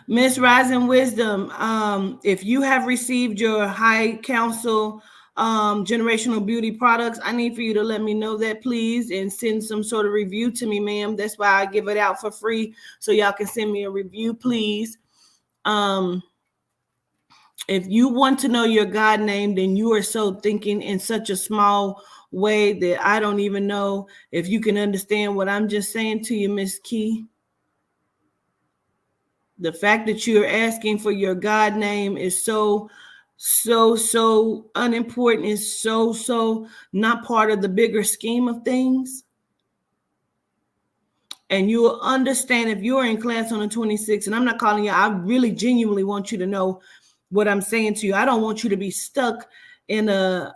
Miss Rising Wisdom, if you have received your High Council generational beauty products, I need for you to let me know that, please, and send some sort of review to me, ma'am. That's why I give it out for free, so y'all can send me a review, please. If you want to know your God name, then you are so thinking in such a small way that I don't even know if you can understand what I'm just saying to you, Miss Key. The fact that you're asking for your God name is so unimportant, is so not part of the bigger scheme of things. And you will understand if you're in class on the 26th, and I'm not calling you, I really genuinely want you to know what I'm saying to you. I don't want you to be stuck in a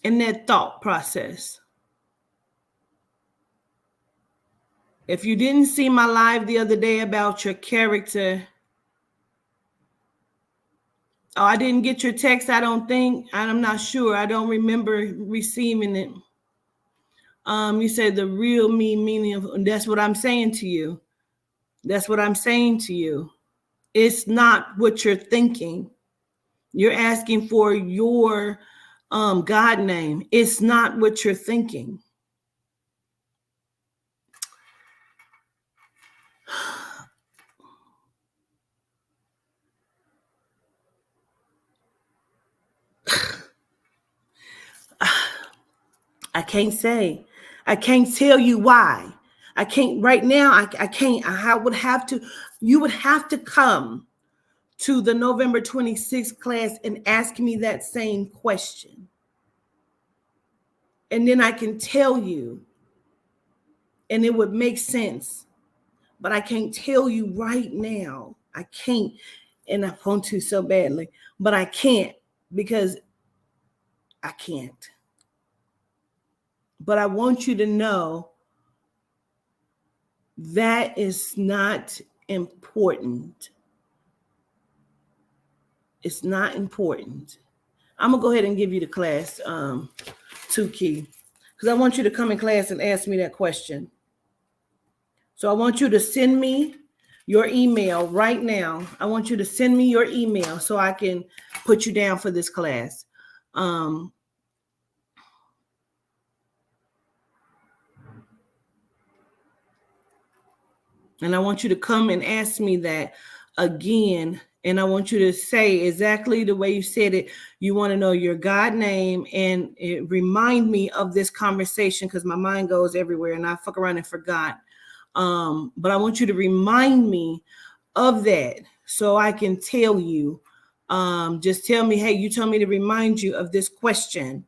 in that thought process. If you didn't see my live the other day about your character, oh, I didn't get your text, I don't think. I'm not sure. I don't remember receiving it. You said the real me, meaning of, that's what I'm saying to you. That's what I'm saying to you. It's not what you're thinking. You're asking for your God name. It's not what you're thinking. I can't say. I can't tell you why. I can't right now. I can't. I would have to. You would have to come to the November 26th class and ask me that same question. And then I can tell you, and it would make sense. But I can't tell you right now. I can't, and I want to so badly, but I can't because I can't. But I want you to know that is not important. It's not important. I'm going to go ahead and give you the class 2 key, because I want you to come in class and ask me that question. So I want you to send me your email right now. I want you to send me your email so I can put you down for this class. And I want you to come and ask me that again. And I want you to say exactly the way you said it. You want to know your God name and it remind me of this conversation, because my mind goes everywhere and I fuck around and forgot. But I want you to remind me of that so I can tell you. Just tell me, hey, you told me to remind you of this question.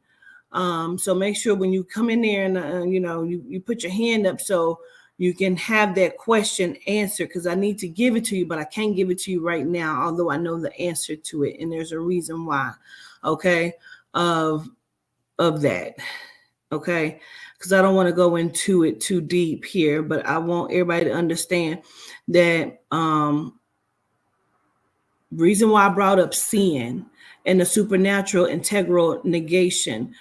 So make sure when you come in there and, you put your hand up so you can have that question answered, because I need to give it to you, but I can't give it to you right now, although I know the answer to it. And there's a reason why, okay, of that. Okay, because I don't want to go into it too deep here, but I want everybody to understand that reason why I brought up sin and the supernatural integral negation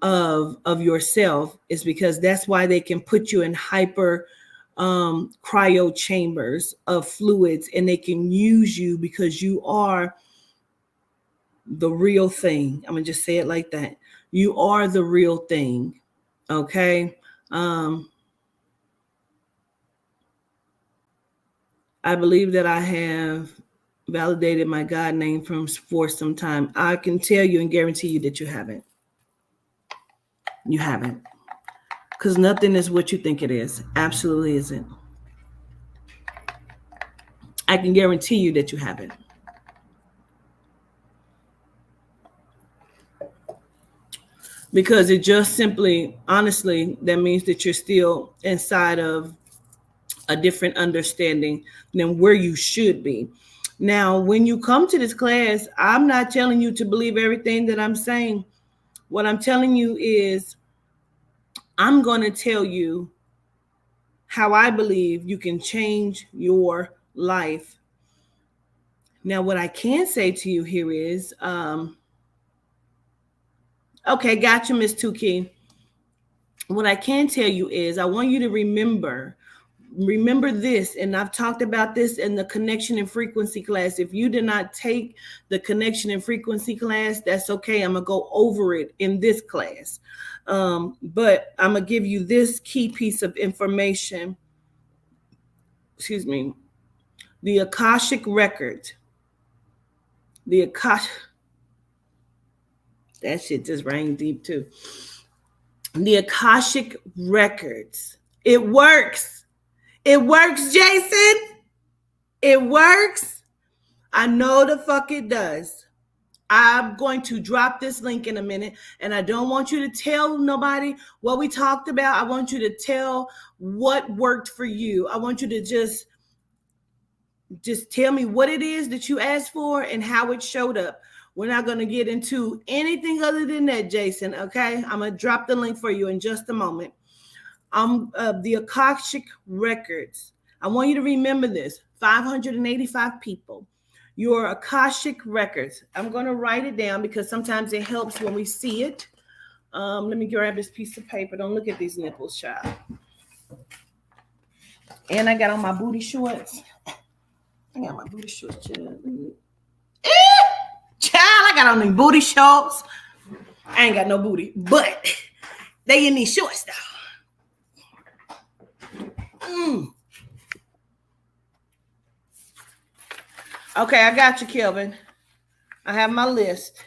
of yourself is because that's why they can put you in hyper cryo chambers of fluids, and they can use you because you are the real thing. I'm gonna just say it like that. You are the real thing. Okay. I believe that I have validated my God name for some time. I can tell you and guarantee you that you haven't. You haven't. Because nothing is what you think it is. Absolutely isn't. I can guarantee you that you haven't. Because it just simply, honestly, that means that you're still inside of a different understanding than where you should be. Now, when you come to this class, I'm not telling you to believe everything that I'm saying. What I'm telling you is I'm going to tell you how I believe you can change your life. Now, what I can say to you here is, okay, gotcha, Miss Tukey. What I can tell you is I want you to remember this, and I've talked about this in the connection and frequency class. If you did not take the connection and frequency class, that's okay. I'm gonna go over it in this class, but I'm gonna give you this key piece of information. Excuse me. The Akashic record. The Akashic. That shit just rang deep too. The Akashic records. It works. It works, Jason. It works. I know the fuck it does. I'm going to drop this link in a minute, and I don't want you to tell nobody what we talked about. I want you to tell what worked for you. I want you to just tell me what it is that you asked for and how it showed up. We're not going to get into anything other than that, Jason, okay? I'm going to drop the link for you in just a moment. The Akashic records. I want you to remember this. 585 people. Your Akashic records. I'm going to write it down because sometimes it helps when we see it. Let me grab this piece of paper. Don't look at these nipples, child. And I got on my booty shorts. I got my booty shorts, child. Child, I got on these booty shorts. I ain't got no booty, but they in these shorts though. Okay, I got you, Kelvin. I have my list.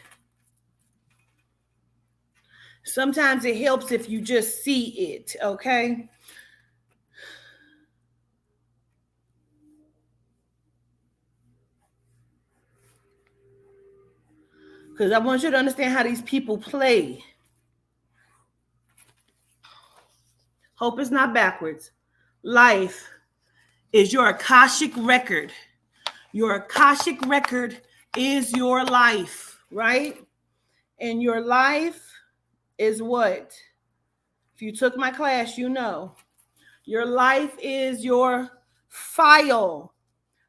Sometimes it helps if you just see it, okay? Because I want you to understand how these people play. Hope is not backwards. Life is your Akashic record. Your Akashic record is your life, right? And your life is what? If you took my class, you know. Your life is your file.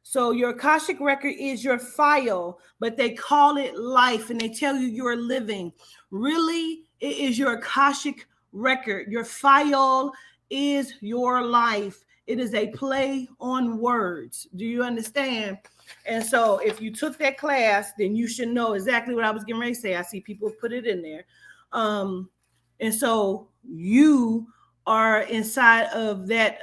So your Akashic record is your file, but they call it life and they tell you you're living. Really, it is your Akashic record. Your file is your life. It is a play on words. Do you understand? And so if you took that class, then you should know exactly what I was getting ready to say. I see people put it in there. And so you are inside of that.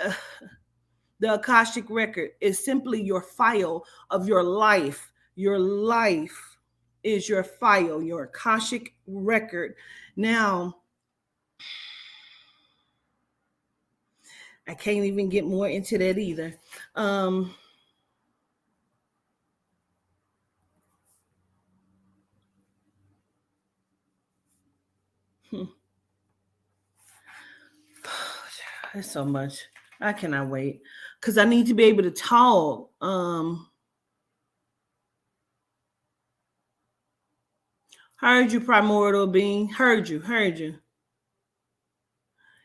The Akashic record is simply your file of your life. Your life is your file, your Akashic record. Now, I can't even get more into that either. There's so much. I cannot wait because I need to be able to talk. Heard you, Primordial Being. Heard you.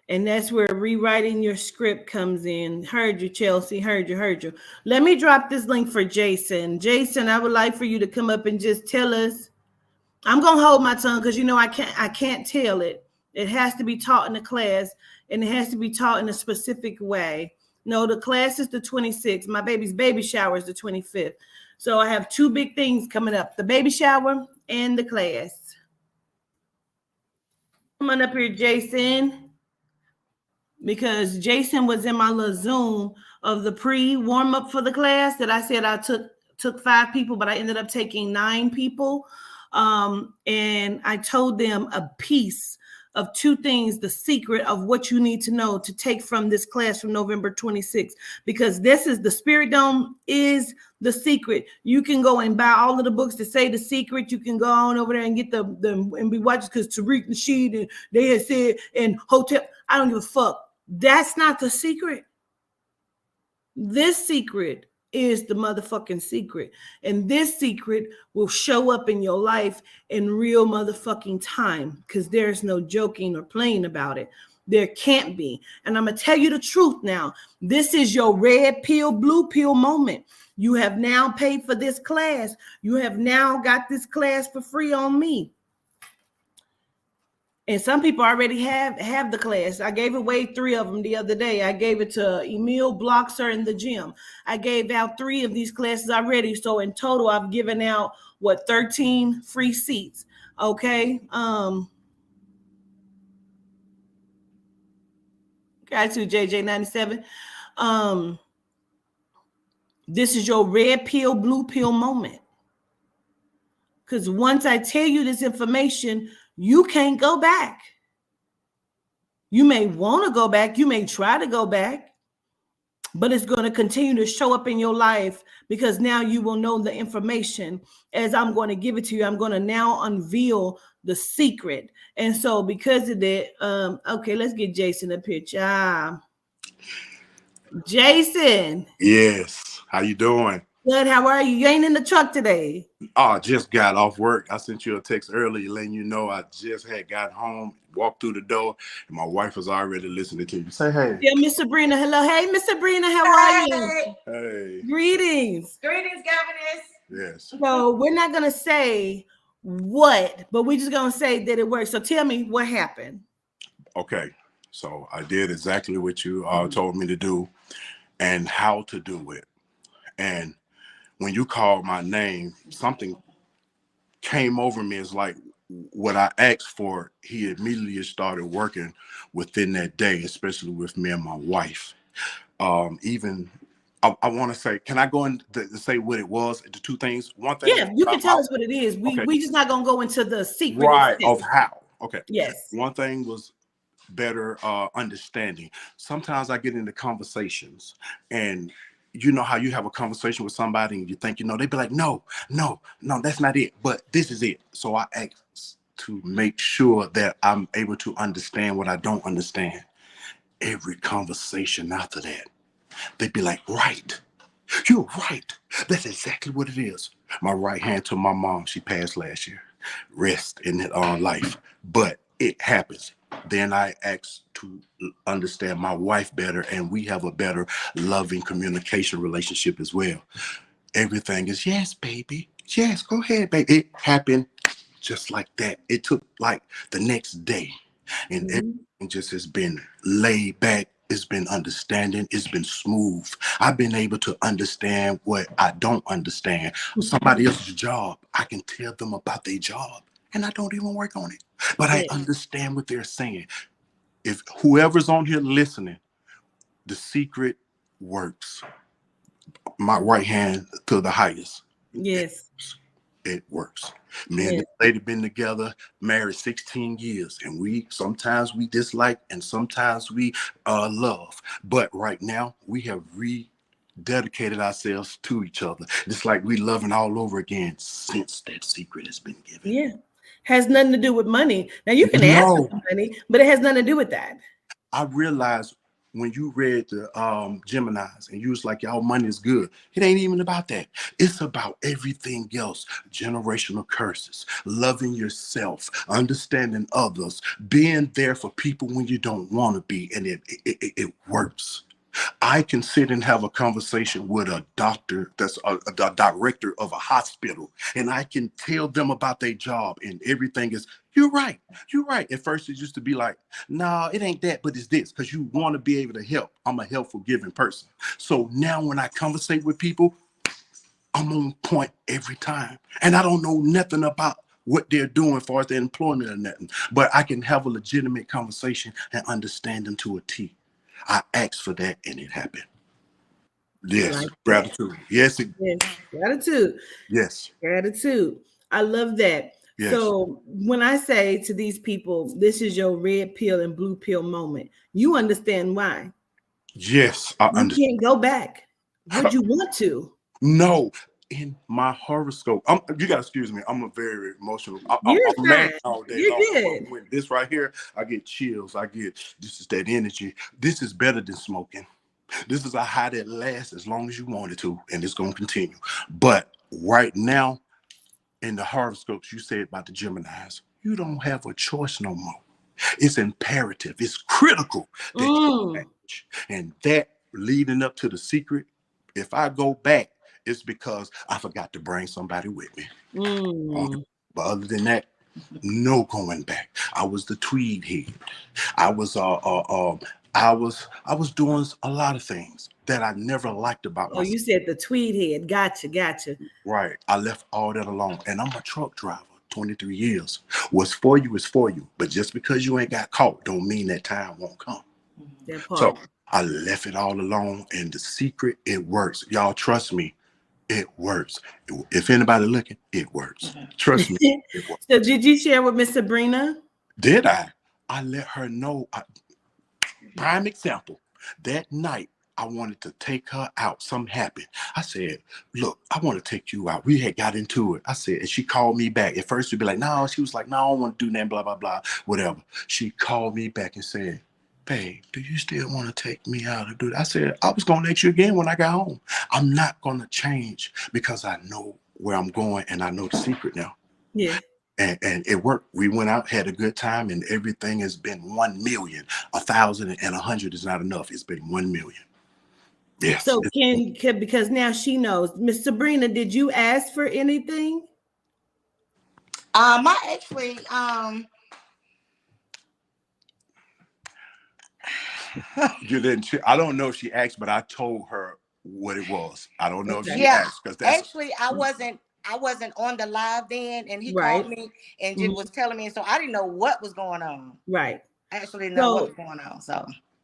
And that's where rewriting your script comes in. Heard you, Chelsea. Heard you. Let me drop this link for Jason. Jason, I would like for you to come up and just tell us. I'm gonna hold my tongue because I can't tell it. It has to be taught in the class, and it has to be taught in a specific way. No, the class is the 26th. My baby's baby shower is the 25th. So I have two big things coming up: the baby shower and the class. Come on up here, Jason, because Jason was in my little Zoom of the pre-warm up for the class that I said I took 5 people, but I ended up taking 9 people. And I told them a piece of 2 things, the secret of what you need to know to take from this class from November 26th, because this is the Spirit Dome is the secret. You can go and buy all of the books that say the secret. You can go on over there and get the and be watching, because Tariq Nasheed and they had said and Hotel. I don't give a fuck. That's not the secret. This secret is the motherfucking secret. And this secret will show up in your life in real motherfucking time, because there's no joking or playing about it. There can't be. And I'm going to tell you the truth now. This is your red pill, blue pill moment. You have now paid for this class. You have now got this class for free on me. And some people already have the class. I gave away 3 of them the other day. I gave it to Emil Bloxer in the gym. I gave out 3 of these classes already. So in total, I've given out 13 free seats. Okay. Got to JJ97. This is your red pill, blue pill moment. Because once I tell you this information, you can't go back. You may want to go back. You may try to go back, but it's going to continue to show up in your life, because now you will know the information as I'm going to give it to you. I'm going to now unveil the secret. And so because of that, okay, let's get Jason up here. Jason. Yes. How you doing? Good. How are you? You ain't in the truck today. Oh, I just got off work. I sent you a text earlier letting you know I just had got home, walked through the door, and my wife was already listening to you. Say hey. Yeah, Miss Sabrina. Hello. Hey, Miss Sabrina. How are you? Hey. Greetings. Greetings, governess. Yes. So we're not going to say what, but we're just going to say that it works. So tell me what happened. Okay. So I did exactly what you told me to do and how to do it. And when you called my name, something came over me. It's like what I asked for, he immediately started working within that day, especially with me and my wife. Even I want to say, can I go in to say what it was? The 2 things. One thing. Yeah, you can tell us what it is. We just not going to go into the secret. Right, of how. Okay. Yes. One thing was better understanding. Sometimes I get into conversations, and you know how you have a conversation with somebody and you think, they'd be like, no, that's not it, but this is it. So I ask to make sure that I'm able to understand what I don't understand. Every conversation after that, they'd be like, right, you're right. That's exactly what it is. My right hand to my mom, she passed last year. Rest in life, but it happens. Then I asked to understand my wife better, and we have a better loving communication relationship as well. Everything is, yes, baby. Yes, go ahead, baby. It happened just like that. It took like the next day, and everything just has been laid back. It's been understanding. It's been smooth. I've been able to understand what I don't understand. Somebody else's job, I can tell them about their job, and I don't even work on it. But I understand what they're saying. If whoever's on here listening, the secret works. My right hand to the highest. Yes. It works. Me and this lady been together, married 16 years, and sometimes we dislike and sometimes we love. But right now we have rededicated ourselves to each other. It's like we loving all over again since that secret has been given. Yeah. Has nothing to do with money. Now you can ask for money, but it has nothing to do with that. I realized when you read the Geminis and you was like, y'all money is good, it ain't even about that. It's about everything else. Generational curses, loving yourself, understanding others, being there for people when you don't want to be, and it works. I can sit and have a conversation with a doctor that's a director of a hospital, and I can tell them about their job, and everything is, you're right. You're right. At first, it used to be like, no, it ain't that, but it's this, because you want to be able to help. I'm a helpful, giving person. So now when I conversate with people, I'm on point every time. And I don't know nothing about what they're doing as far as their employment or nothing, but I can have a legitimate conversation and understand them to a T. I asked for that and it happened. Yes, Like gratitude. Yes, yes, gratitude. yes, Gratitude. I love that. yes. So when I say to these people, this is your red pill and blue pill moment, you understand why. Yes, I You understand. can't go back. Would you want to? No, in my horoscope, you gotta excuse me. I'm a very emotional. I'm You're mad fine. all day You're long. good. But when this right here, I get chills. This is that energy. This is better than smoking. This is a high that lasts as long as you want it to, and it's gonna continue. But right now, in the horoscopes, you said about the Geminis, you don't have a choice no more. It's imperative. It's critical that you manage. And that leading up to the secret, if I go back, it's because I forgot to bring somebody with me. But other than that, no going back. I was the tweed head. I was I was doing a lot of things that I never liked about Oh, myself. you said the tweed head. Gotcha. Right. I left all that alone. And I'm a truck driver, 23 years. What's for you is for you. But just because you ain't got caught don't mean that time won't come. That part. So I left it all alone. And the secret, it works. Y'all trust me, it works. If anybody looking, it works. Trust me, it works. So did you share with Miss Sabrina? Did I? I let her know. Prime example. That night, I wanted to take her out. Something happened. I said, look, I want to take you out. We had got into it. I said, and she called me back. At first, she'd be like, no. She was like, no, I don't want to do that, blah, blah, blah, whatever. She called me back and said, babe, do you still want to take me out to do that? I said, I was going to ask you again when I got home. I'm not going to change because I know where I'm going and I know the secret now. Yeah. And it worked. We went out, had a good time, and everything has been 1 million. 1,000 and 100 is not enough. It's been 1 million. Yes. So can because now she knows. Miss Sabrina, did you ask for anything? I actually You didn't. I don't know if she asked, but I told her what it was. I don't know if she yeah, asked because that's actually I wasn't on the live then, and he Right. called me and just was telling me, so I didn't know what was going on. Right. I actually didn't know what was going on.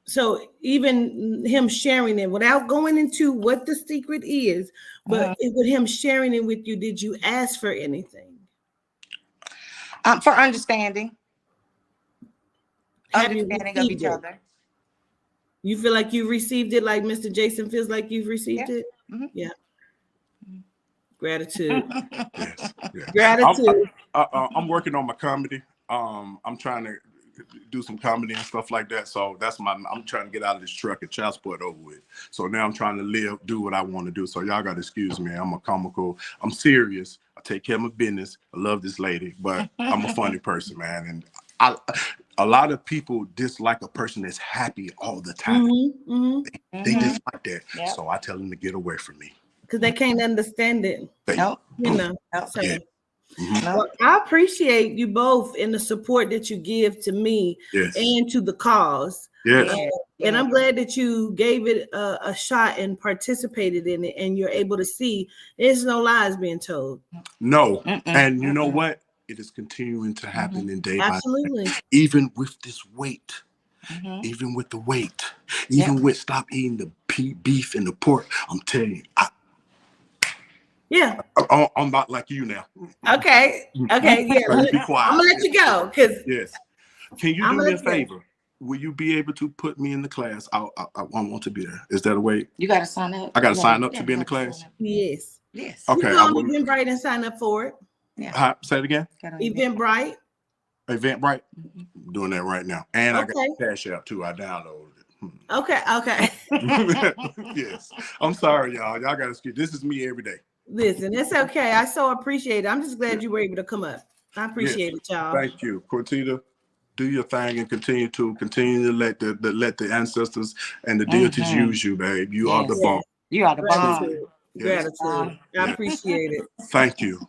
So even him sharing it without going into what the secret is, but with him sharing it with you, did you ask for anything? For understanding. Have you Understanding of received each it? other. You feel like you received it like Mr. Jason feels like you've received it? Mhm. Yeah. Gratitude. yes. Gratitude. I'm working on my comedy. I'm trying to do some comedy and stuff like that. So I'm trying to get out of this truck and child support over with. So now I'm trying to do what I want to do. So y'all got to excuse me. I'm serious. I take care of my business. I love this lady, but I'm a funny person, man. And a lot of people dislike a person that's happy all the time. They dislike that. Yep. So I tell them to get away from me. Because they can't understand it. Nope. You know. Nope. So. Yeah. Well, I appreciate you both in the support that you give to me Yes. and to the cause. Yes. And I'm glad that you gave it a shot and participated in it, and you're able to see there's no lies being told. No. And you know what? It is continuing to happen in day by day. Absolutely. Even with this weight. Even with the weight. Even with stop eating the beef and the pork. I'm telling you, Yeah. I'm not like you now. Okay. Yeah. Be quiet. I'm gonna let you go because Yes. Can you do me a favor? Will you be able to put me in the class? I want to be there. Is that a way? You got to sign up. I got to sign up to be in the class? yes. Yes. Okay. You go on Eventbrite and sign up for it. Say it again. Eventbrite. Eventbrite. I'm doing that right now. And I got Cash App too. I downloaded it. Okay. Yes. I'm sorry, y'all. Y'all got to excuse. This is me every day. Listen, it's okay. I so appreciate it. I'm just glad you were able to come up. I appreciate it, y'all. Thank you. Cortita, do your thing and continue to let the ancestors and the deities use you, babe. You are the Yes. bomb. You are the bomb. Gratitude. Yes. Gratitude. I appreciate it. Thank you.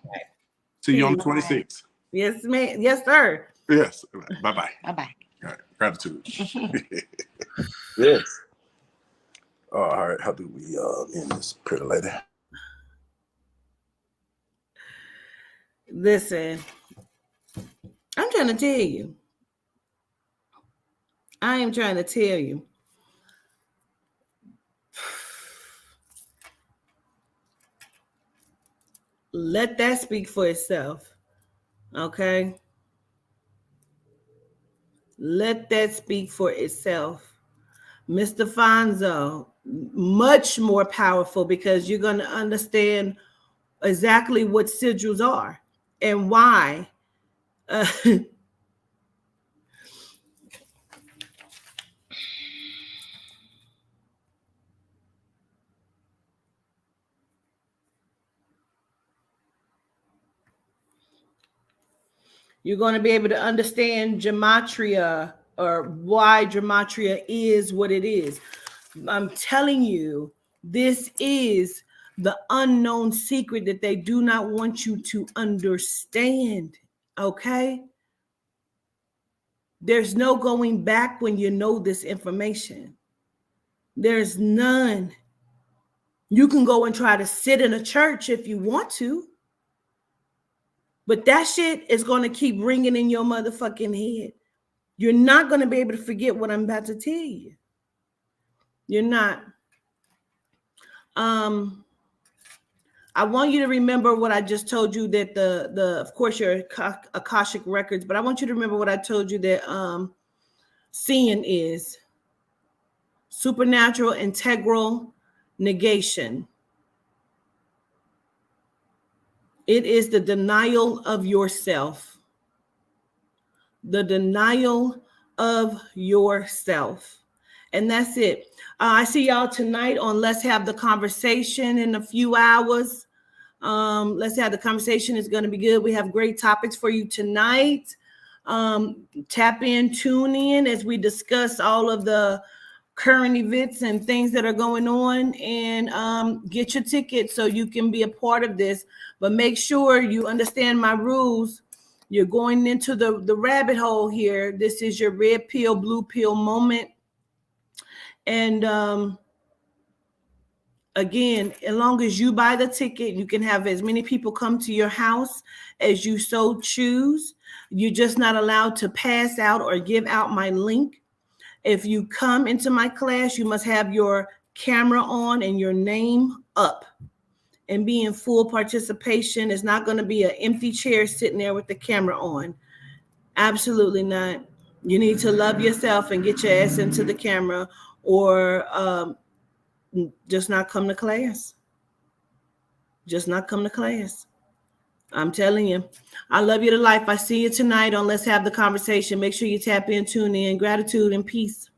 See you on the Peace. 26th. Yes, ma'am. Yes, sir. Yes. Bye-bye. Bye-bye. All right. Gratitude. Yes. All right. How do we end this, pretty lady? Listen, I'm trying to tell you. I am trying to tell you. Let that speak for itself. Okay? Let that speak for itself. Mr. Fonzo, much more powerful because you're going to understand exactly what sigils are and why. You're going to be able to understand gematria or why gematria is what it is. I'm telling you, this is the unknown secret that they do not want you to understand. Okay? There's no going back when you know this information. There's none. You can go and try to sit in a church if you want to. But that shit is going to keep ringing in your motherfucking head. You're not going to be able to forget what I'm about to tell you. You're not. I want you to remember what I just told you that the of course your Akashic records, but I want you to remember what I told you that seeing is supernatural integral negation. It is the denial of yourself. The denial of yourself. And that's it. I see y'all tonight on Let's Have the Conversation in a few hours. Let's Have the Conversation is going to be good. We have great topics for you tonight. Tap in, tune in as we discuss all of the current events and things that are going on, and get your ticket so you can be a part of this. But make sure you understand my rules. You're going into the rabbit hole here. This is your red pill, blue pill moment. And again, as long as you buy the ticket, you can have as many people come to your house as you so choose. You're just not allowed to pass out or give out my link. If you come into my class, you must have your camera on and your name up and be in full participation. It's not going to be an empty chair sitting there with the camera on. Absolutely not. You need to love yourself and get your ass into the camera, or just not come to class. Just not come to class. I'm telling you. I love you to life. I see you tonight on Let's Have the Conversation. Make sure you tap in, tune in. Gratitude and peace.